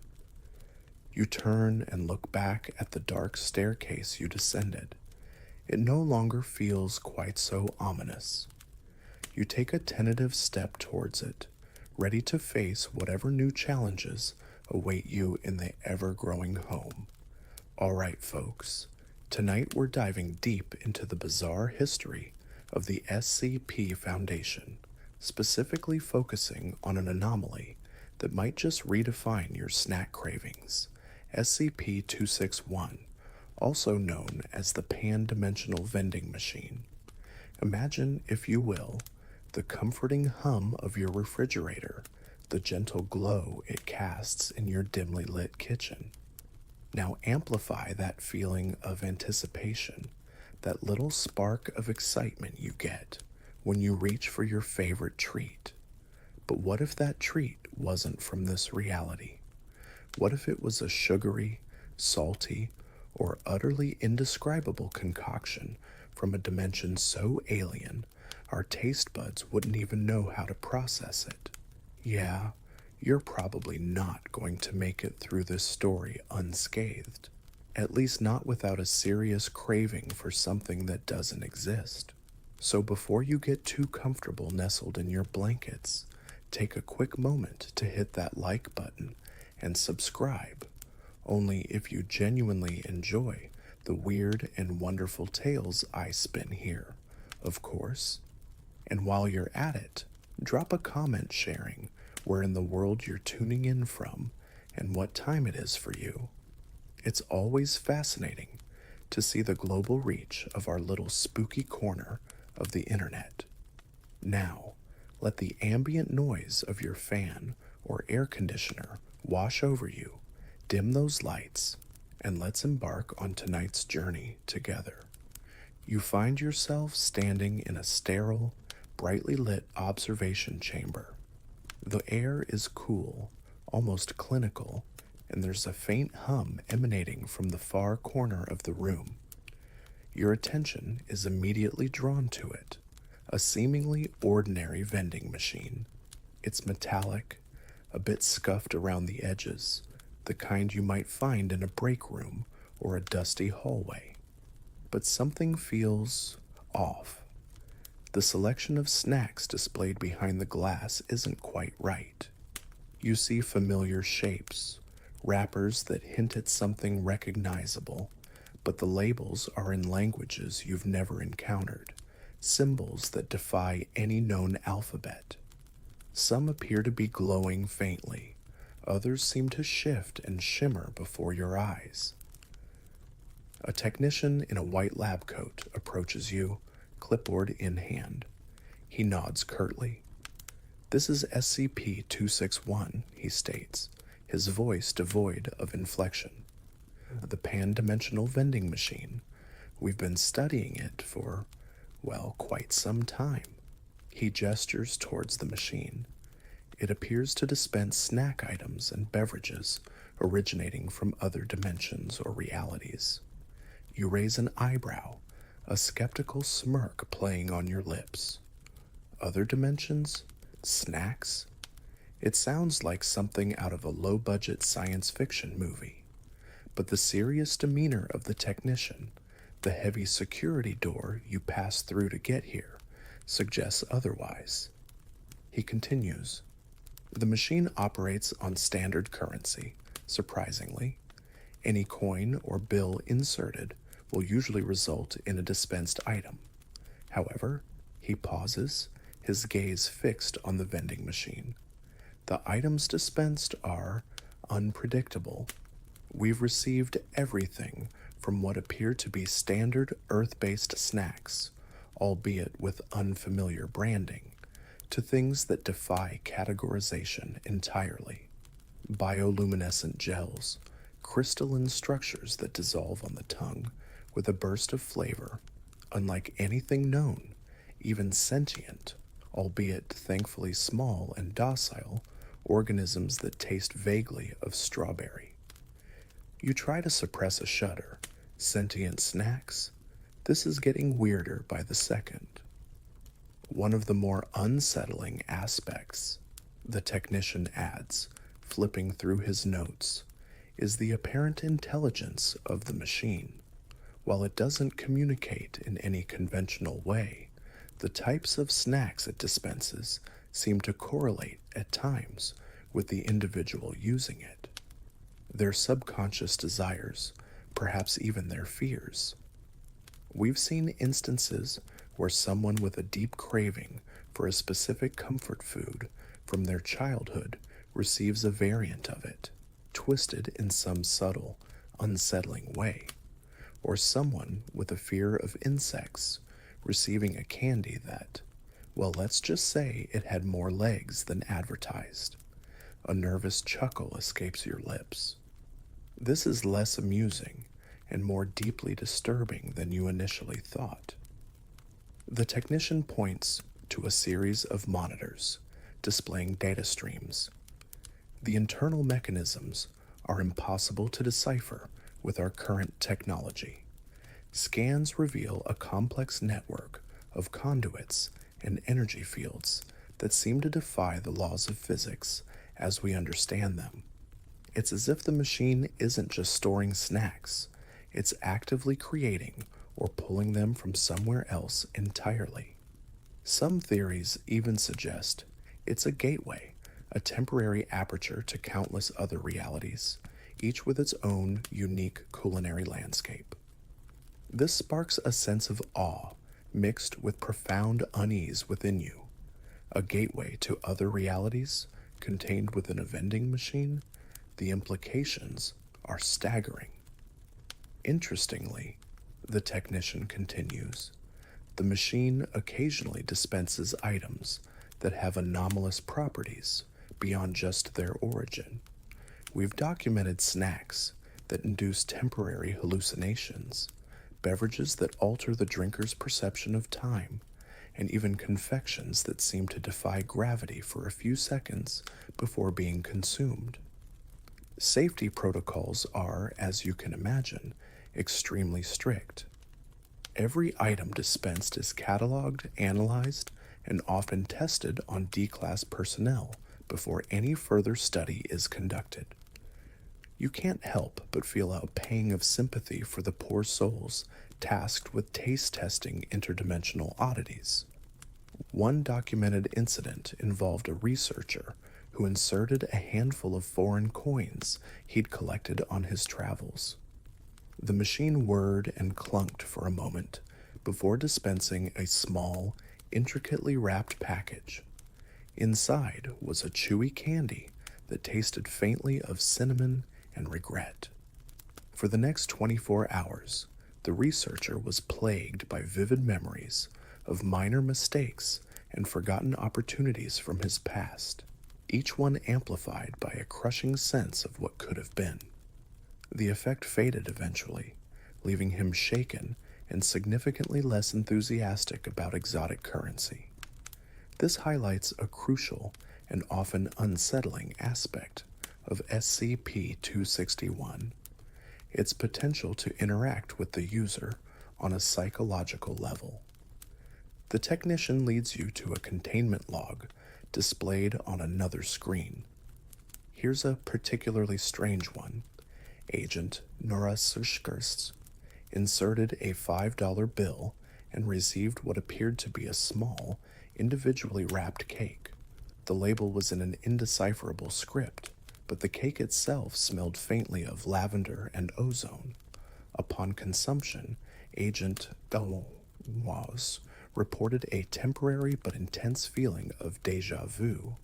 You turn and look back at the dark staircase you descended. It no longer feels quite so ominous. You take a tentative step towards it, ready to face whatever new challenges await you in the ever-growing home. All right, folks. Tonight we're diving deep into the bizarre history of the SCP Foundation, specifically focusing on an anomaly that might just redefine your snack cravings, SCP-261, also known as the pan-dimensional vending machine. Imagine, if you will, the comforting hum of your refrigerator, the gentle glow it casts in your dimly lit kitchen. Now amplify that feeling of anticipation, that little spark of excitement you get when you reach for your favorite treat. But what if that treat wasn't from this reality? What if it was a sugary, salty, or utterly indescribable concoction from a dimension so alien our taste buds wouldn't even know how to process it? Yeah, you're probably not going to make it through this story unscathed, at least not without a serious craving for something that doesn't exist. So before you get too comfortable nestled in your blankets, take a quick moment to hit that like button and subscribe, only if you genuinely enjoy the weird and wonderful tales I spin here, of course. And while you're at it, drop a comment sharing where in the world you're tuning in from and what time it is for you. It's always fascinating to see the global reach of our little spooky corner of the internet. Now, let the ambient noise of your fan or air conditioner wash over you, dim those lights, and let's embark on tonight's journey together. You find yourself standing in a sterile, brightly lit observation chamber. The air is cool, almost clinical, and there's a faint hum emanating from the far corner of the room. Your attention is immediately drawn to it, a seemingly ordinary vending machine. It's metallic, a bit scuffed around the edges, the kind you might find in a break room or a dusty hallway. But something feels off. The selection of snacks displayed behind the glass isn't quite right. You see familiar shapes, wrappers that hint at something recognizable, but the labels are in languages you've never encountered, symbols that defy any known alphabet. Some appear to be glowing faintly, others seem to shift and shimmer before your eyes. A technician in a white lab coat approaches you, clipboard in hand. He nods curtly. "This is SCP-261, he states, his voice devoid of inflection. "The pan-dimensional vending machine. We've been studying it for, well, quite some time." He gestures towards the machine. It appears to dispense snack items and beverages originating from other dimensions or realities. You raise an eyebrow, a skeptical smirk playing on your lips. Other dimensions? Snacks? It sounds like something out of a low-budget science fiction movie. But the serious demeanor of the technician, the heavy security door you pass through to get here, suggests otherwise. He continues, "The machine operates on standard currency, surprisingly. Any coin or bill inserted will usually result in a dispensed item. However," he pauses, his gaze fixed on the vending machine, "the items dispensed are unpredictable. We've received everything from what appear to be standard Earth-based snacks, albeit with unfamiliar branding, to things that defy categorization entirely. Bioluminescent gels, crystalline structures that dissolve on the tongue with a burst of flavor, unlike anything known, even sentient, albeit thankfully small and docile, organisms that taste vaguely of strawberry. You try to suppress a shudder. Sentient snacks? This is getting weirder by the second. One of the more unsettling aspects," the technician adds, flipping through his notes, "is the apparent intelligence of the machine. While it doesn't communicate in any conventional way, the types of snacks it dispenses seem to correlate at times with the individual using it. Their subconscious desires, perhaps even their fears. We've seen instances where someone with a deep craving for a specific comfort food from their childhood receives a variant of it, twisted in some subtle, unsettling way, or someone with a fear of insects receiving a candy that, well, let's just say it had more legs than advertised. A nervous chuckle escapes your lips. This is less amusing and more deeply disturbing than you initially thought. The technician points to a series of monitors displaying data streams. The internal mechanisms are impossible to decipher with our current technology. Scans reveal a complex network of conduits and energy fields that seem to defy the laws of physics as we understand them. It's as if the machine isn't just storing snacks, it's actively creating or pulling them from somewhere else entirely. Some theories even suggest it's a gateway, a temporary aperture to countless other realities, each with its own unique culinary landscape. This sparks a sense of awe mixed with profound unease within you. A gateway to other realities contained within a vending machine? The implications are staggering. Interestingly, the technician continues, the machine occasionally dispenses items that have anomalous properties beyond just their origin. We've documented snacks that induce temporary hallucinations, beverages that alter the drinker's perception of time, and even confections that seem to defy gravity for a few seconds before being consumed. Safety protocols are, as you can imagine, extremely strict. Every item dispensed is cataloged, analyzed, and often tested on D-class personnel before any further study is conducted. You can't help but feel a pang of sympathy for the poor souls tasked with taste testing interdimensional oddities. One documented incident involved a researcher who inserted a handful of foreign coins he'd collected on his travels. The machine whirred and clunked for a moment before dispensing a small, intricately wrapped package. Inside was a chewy candy that tasted faintly of cinnamon and regret. For the next 24 hours, the researcher was plagued by vivid memories of minor mistakes and forgotten opportunities from his past, each one amplified by a crushing sense of what could have been. The effect faded eventually, leaving him shaken and significantly less enthusiastic about exotic currency. This highlights a crucial and often unsettling aspect of SCP-261, its potential to interact with the user on a psychological level. The technician leads you to a containment log displayed on another screen. Here's a particularly strange one. Agent Nora Sushkirst inserted a $5 bill and received what appeared to be a small, individually wrapped cake. The label was in an indecipherable script, but the cake itself smelled faintly of lavender and ozone. Upon consumption, Agent Galois reported a temporary but intense feeling of déjà vu,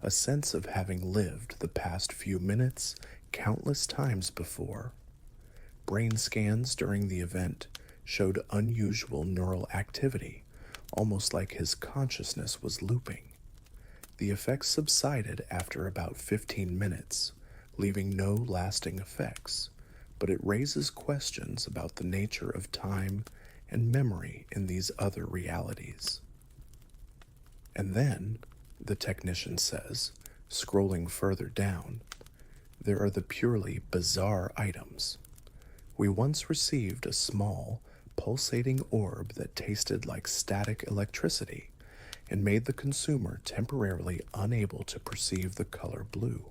a sense of having lived the past few minutes countless times before. Brain scans during the event showed unusual neural activity, almost like his consciousness was looping. The effects subsided after about 15 minutes, leaving no lasting effects, but it raises questions about the nature of time and memory in these other realities. And then, the technician says, scrolling further down, there are the purely bizarre items. We once received a small, pulsating orb that tasted like static electricity and made the consumer temporarily unable to perceive the color blue.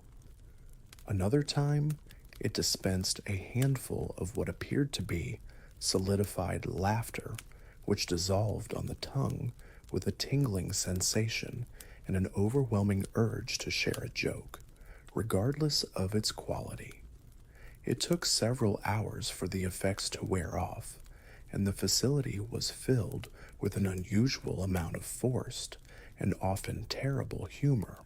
Another time, it dispensed a handful of what appeared to be solidified laughter, which dissolved on the tongue with a tingling sensation and an overwhelming urge to share a joke, regardless of its quality. It took several hours for the effects to wear off, and the facility was filled with an unusual amount of forced and often terrible humor.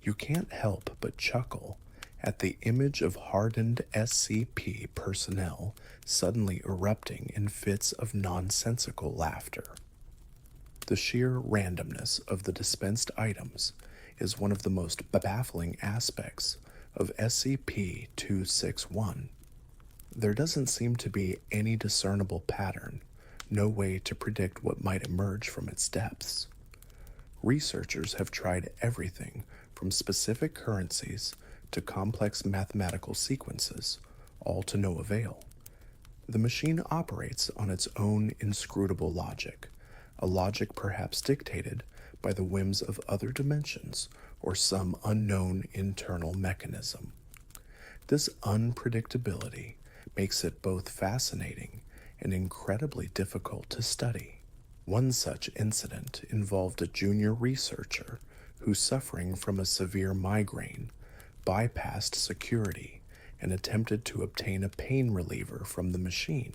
You can't help but chuckle at the image of hardened SCP personnel suddenly erupting in fits of nonsensical laughter. The sheer randomness of the dispensed items is one of the most baffling aspects of SCP-261. There doesn't seem to be any discernible pattern, no way to predict what might emerge from its depths. Researchers have tried everything from specific currencies to complex mathematical sequences, all to no avail. The machine operates on its own inscrutable logic, a logic perhaps dictated by the whims of other dimensions or some unknown internal mechanism. This unpredictability makes it both fascinating and incredibly difficult to study. One such incident involved a junior researcher who, suffering from a severe migraine, bypassed security and attempted to obtain a pain reliever from the machine.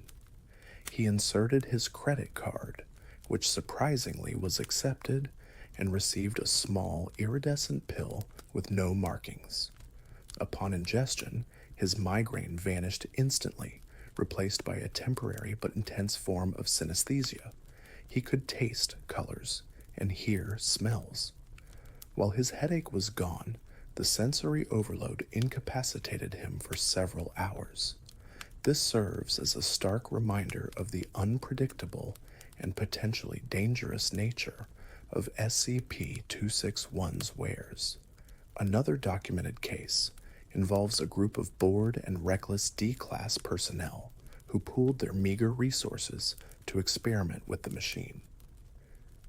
He inserted his credit card, which surprisingly was accepted, and received a small iridescent pill with no markings. Upon ingestion, his migraine vanished instantly, replaced by a temporary but intense form of synesthesia. He could taste colors and hear smells. While his headache was gone, the sensory overload incapacitated him for several hours. This serves as a stark reminder of the unpredictable and potentially dangerous nature of SCP-261's wares. Another documented case involves a group of bored and reckless D-Class personnel who pooled their meager resources to experiment with the machine.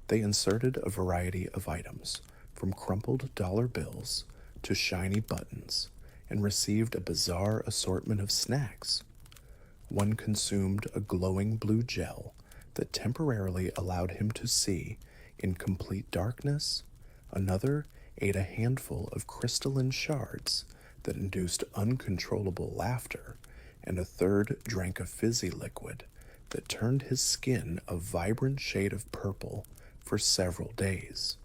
They inserted a variety of items, from crumpled dollar bills to shiny buttons, and received a bizarre assortment of snacks. One consumed a glowing blue gel that temporarily allowed him to see in complete darkness. Another ate a handful of crystalline shards that induced uncontrollable laughter, and a third drank a fizzy liquid that turned his skin a vibrant shade of purple for several days.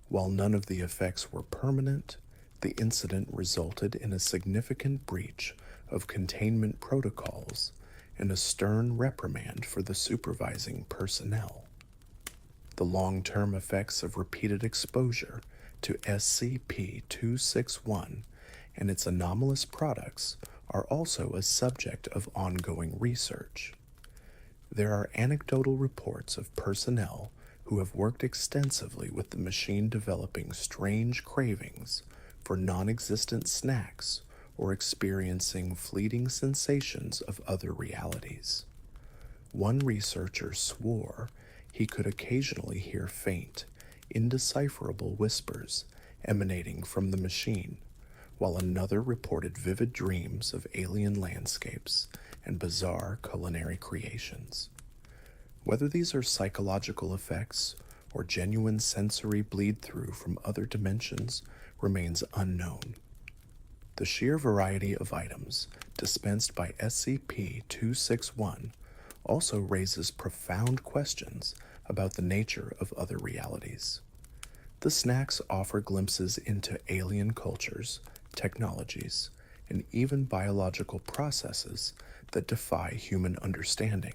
While none of the effects were permanent, the incident resulted in a significant breach of containment protocols and a stern reprimand for the supervising personnel. The long-term effects of repeated exposure to SCP-261 and its anomalous products are also a subject of ongoing research. There are anecdotal reports of personnel who have worked extensively with the machine developing strange cravings for non-existent snacks or experiencing fleeting sensations of other realities. One researcher swore he could occasionally hear faint, indecipherable whispers emanating from the machine, while another reported vivid dreams of alien landscapes and bizarre culinary creations. Whether these are psychological effects or genuine sensory bleed-through from other dimensions remains unknown. The sheer variety of items dispensed by SCP-261 also raises profound questions about the nature of other realities. The snacks offer glimpses into alien cultures, technologies, and even biological processes that defy human understanding.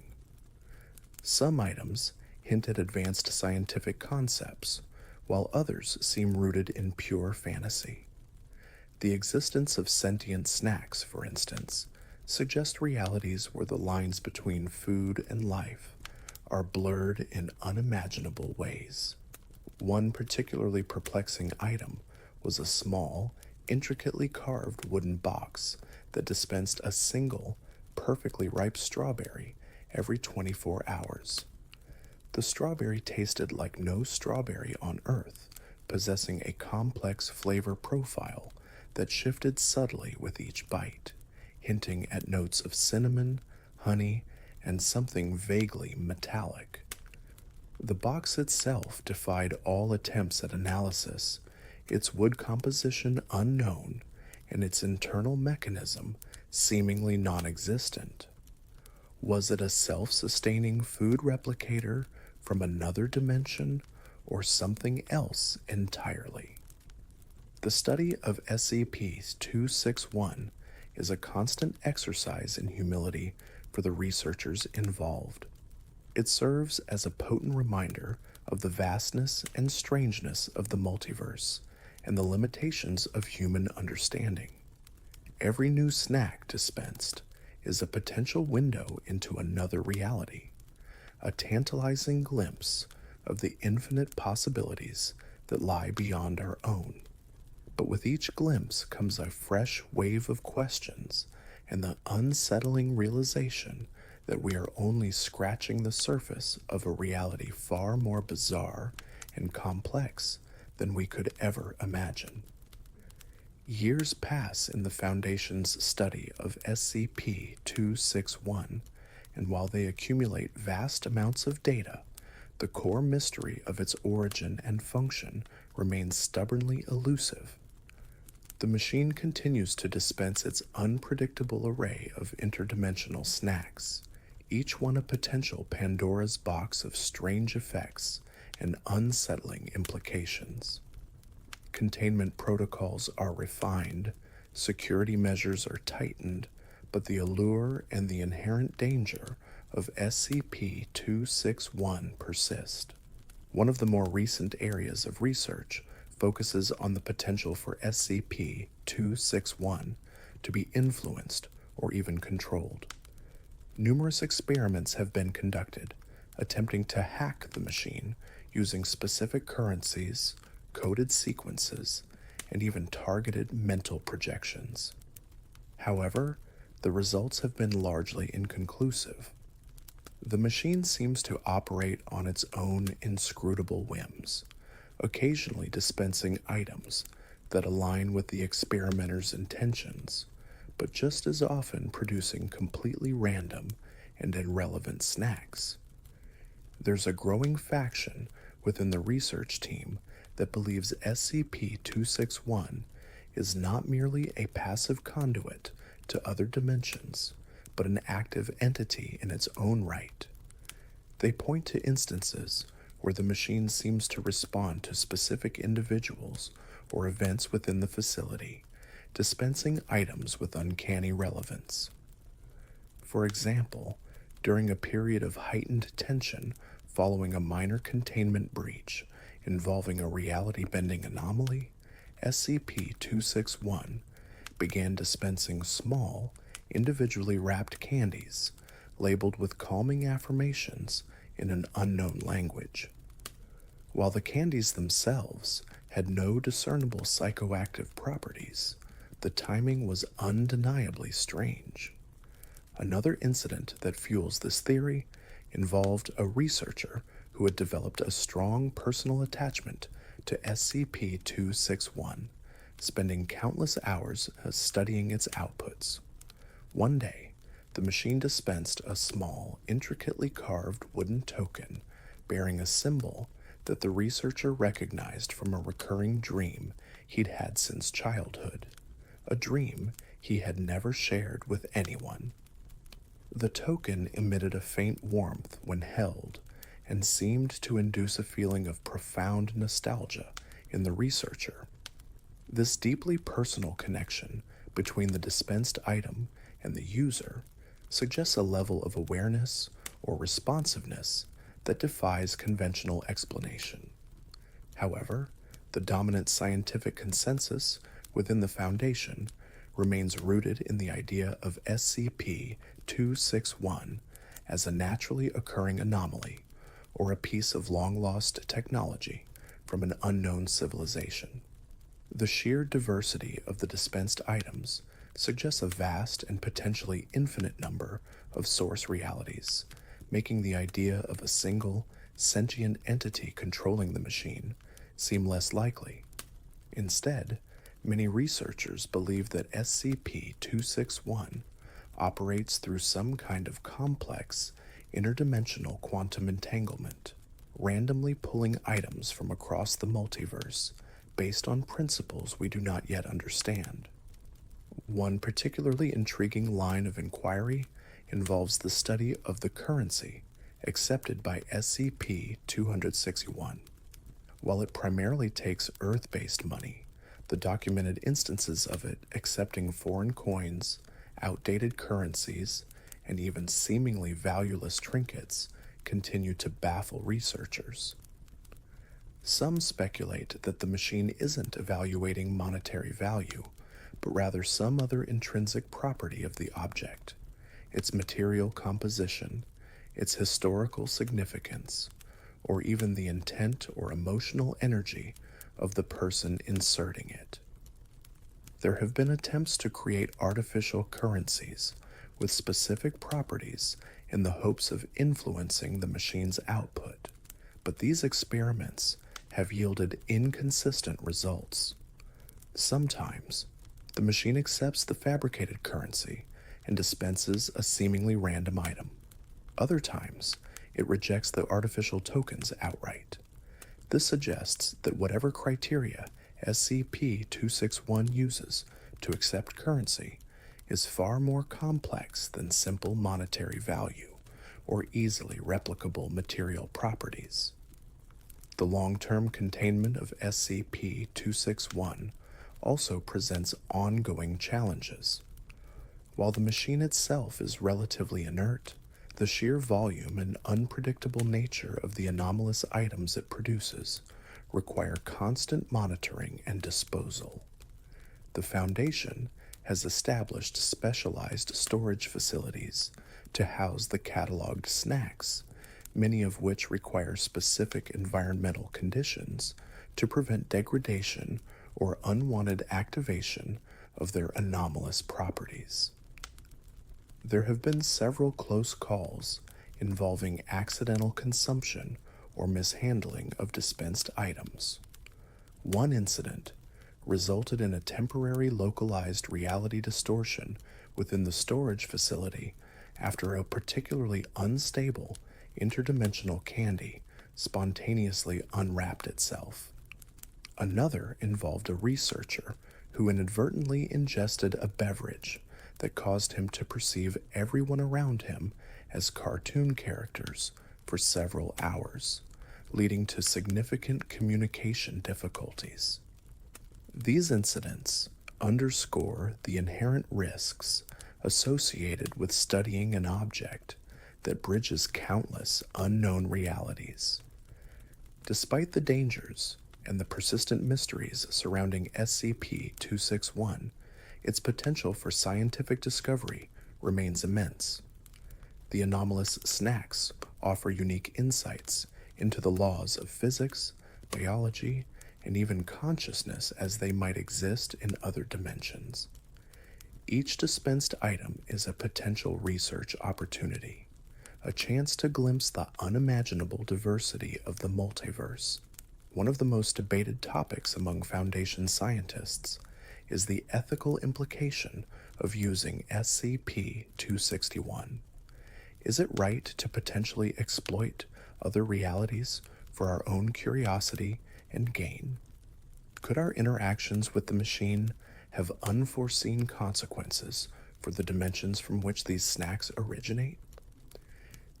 Some items hint at advanced scientific concepts, while others seem rooted in pure fantasy. The existence of sentient snacks, for instance, suggests realities where the lines between food and life are blurred in unimaginable ways. One particularly perplexing item was a small, intricately carved wooden box that dispensed a single, perfectly ripe strawberry every 24 hours. The strawberry tasted like no strawberry on Earth, possessing a complex flavor profile that shifted subtly with each bite, hinting at notes of cinnamon, honey, and something vaguely metallic. The box itself defied all attempts at analysis, its wood composition unknown, and its internal mechanism seemingly non-existent. Was it a self-sustaining food replicator from another dimension, or something else entirely? The study of SCP-261 is a constant exercise in humility for the researchers involved. It serves as a potent reminder of the vastness and strangeness of the multiverse and the limitations of human understanding. Every new snack dispensed is a potential window into another reality, a tantalizing glimpse of the infinite possibilities that lie beyond our own. But with each glimpse comes a fresh wave of questions and the unsettling realization that we are only scratching the surface of a reality far more bizarre and complex than we could ever imagine. Years pass in the Foundation's study of SCP-261, and while they accumulate vast amounts of data, the core mystery of its origin and function remains stubbornly elusive. The machine continues to dispense its unpredictable array of interdimensional snacks, each one a potential Pandora's box of strange effects and unsettling implications. Containment protocols are refined, security measures are tightened, but the allure and the inherent danger of SCP-261 persist. One of the more recent areas of research focuses on the potential for SCP-261 to be influenced or even controlled. Numerous experiments have been conducted, attempting to hack the machine using specific currencies, coded sequences, and even targeted mental projections. However, the results have been largely inconclusive. The machine seems to operate on its own inscrutable whims, occasionally dispensing items that align with the experimenter's intentions, but just as often producing completely random and irrelevant snacks. There's a growing faction within the research team that believes SCP-261 is not merely a passive conduit to other dimensions, but an active entity in its own right. They point to instances where the machine seems to respond to specific individuals or events within the facility, dispensing items with uncanny relevance. For example, during a period of heightened tension following a minor containment breach involving a reality-bending anomaly, SCP-261 began dispensing small, individually wrapped candies labeled with calming affirmations in an unknown language. While the candies themselves had no discernible psychoactive properties, the timing was undeniably strange. Another incident that fuels this theory involved a researcher who had developed a strong personal attachment to SCP-261, spending countless hours studying its outputs. One day, the machine dispensed a small, intricately carved wooden token bearing a symbol that the researcher recognized from a recurring dream he'd had since childhood, a dream he had never shared with anyone. The token emitted a faint warmth when held and seemed to induce a feeling of profound nostalgia in the researcher. This deeply personal connection between the dispensed item and the user suggests a level of awareness or responsiveness that defies conventional explanation. However, the dominant scientific consensus within the Foundation remains rooted in the idea of SCP-261 as a naturally occurring anomaly or a piece of long-lost technology from an unknown civilization. The sheer diversity of the dispensed items suggests a vast and potentially infinite number of source realities, making the idea of a single, sentient entity controlling the machine seem less likely. Instead, many researchers believe that SCP-261 operates through some kind of complex, interdimensional quantum entanglement, randomly pulling items from across the multiverse based on principles we do not yet understand. One particularly intriguing line of inquiry involves the study of the currency accepted by SCP-261. While it primarily takes Earth-based money, the documented instances of it accepting foreign coins, outdated currencies, and even seemingly valueless trinkets continue to baffle researchers. Some speculate that the machine isn't evaluating monetary value, but rather some other intrinsic property of the object, its material composition, its historical significance, or even the intent or emotional energy of the person inserting it. There have been attempts to create artificial currencies with specific properties in the hopes of influencing the machine's output, but these experiments have yielded inconsistent results. Sometimes, the machine accepts the fabricated currency and dispenses a seemingly random item. Other times, it rejects the artificial tokens outright. This suggests that whatever criteria SCP-261 uses to accept currency is far more complex than simple monetary value or easily replicable material properties. The long-term containment of SCP-261 also presents ongoing challenges. While the machine itself is relatively inert, the sheer volume and unpredictable nature of the anomalous items it produces require constant monitoring and disposal. The Foundation has established specialized storage facilities to house the cataloged snacks, many of which require specific environmental conditions to prevent degradation or unwanted activation of their anomalous properties. There have been several close calls involving accidental consumption or mishandling of dispensed items. One incident resulted in a temporary localized reality distortion within the storage facility after a particularly unstable interdimensional candy spontaneously unwrapped itself. Another involved a researcher who inadvertently ingested a beverage that caused him to perceive everyone around him as cartoon characters for several hours, leading to significant communication difficulties. These incidents underscore the inherent risks associated with studying an object that bridges countless unknown realities. Despite the dangers and the persistent mysteries surrounding SCP-261, its potential for scientific discovery remains immense. The anomalous snacks offer unique insights into the laws of physics, biology, and even consciousness as they might exist in other dimensions. Each dispensed item is a potential research opportunity, a chance to glimpse the unimaginable diversity of the multiverse. One of the most debated topics among Foundation scientists is the ethical implication of using SCP-261. Is it right to potentially exploit other realities for our own curiosity and gain? Could our interactions with the machine have unforeseen consequences for the dimensions from which these snacks originate?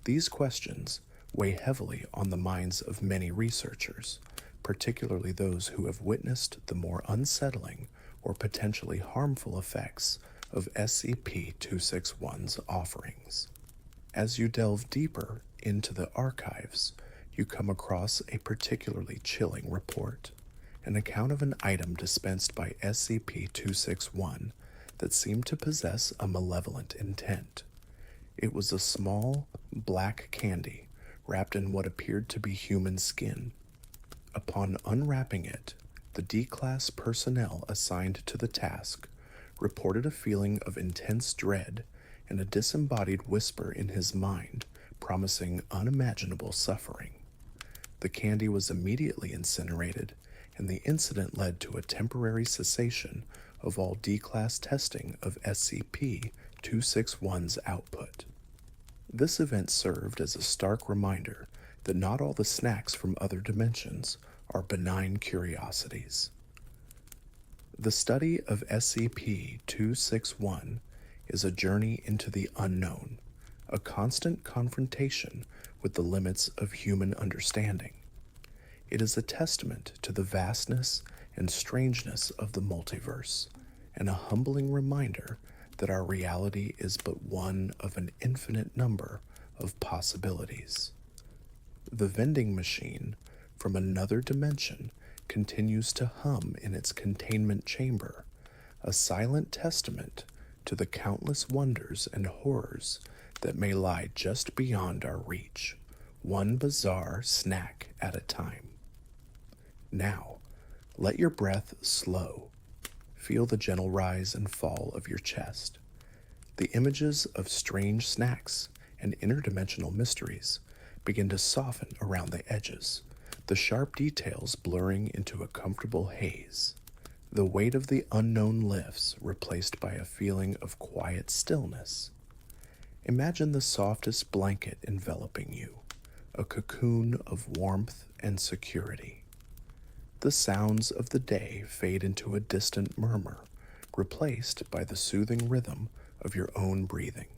These questions weigh heavily on the minds of many researchers, particularly those who have witnessed the more unsettling or potentially harmful effects of SCP-261's offerings. As you delve deeper into the archives, you come across a particularly chilling report, an account of an item dispensed by SCP-261 that seemed to possess a malevolent intent. It was a small, black candy wrapped in what appeared to be human skin. Upon unwrapping it, the D-Class personnel assigned to the task reported a feeling of intense dread and a disembodied whisper in his mind promising unimaginable suffering. The candy was immediately incinerated, and the incident led to a temporary cessation of all D-Class testing of SCP-261's output. This event served as a stark reminder that not all the snacks from other dimensions are benign curiosities. The study of SCP-261 is a journey into the unknown, a constant confrontation with the limits of human understanding. It is a testament to the vastness and strangeness of the multiverse, and a humbling reminder that our reality is but one of an infinite number of possibilities. The vending machine from another dimension continues to hum in its containment chamber, a silent testament to the countless wonders and horrors that may lie just beyond our reach, one bizarre snack at a time. Now, let your breath slow. Feel the gentle rise and fall of your chest. The images of strange snacks and interdimensional mysteries begin to soften around the edges, the sharp details blurring into a comfortable haze. The weight of the unknown lifts, replaced by a feeling of quiet stillness. Imagine the softest blanket enveloping you, a cocoon of warmth and security. The sounds of the day fade into a distant murmur, replaced by the soothing rhythm of your own breathing.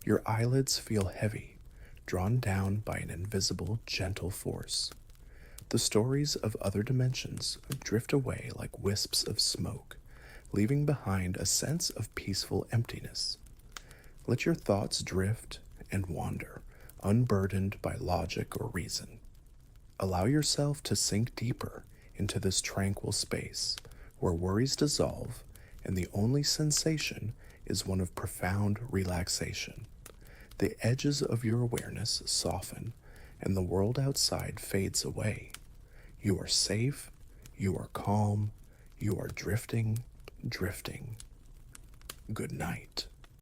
Your eyelids feel heavy, drawn down by an invisible, gentle force. The stories of other dimensions drift away like wisps of smoke, leaving behind a sense of peaceful emptiness. Let your thoughts drift and wander, unburdened by logic or reason. Allow yourself to sink deeper into this tranquil space, where worries dissolve and the only sensation is one of profound relaxation. The edges of your awareness soften, and the world outside fades away. You are safe, you are calm, you are drifting. Good night.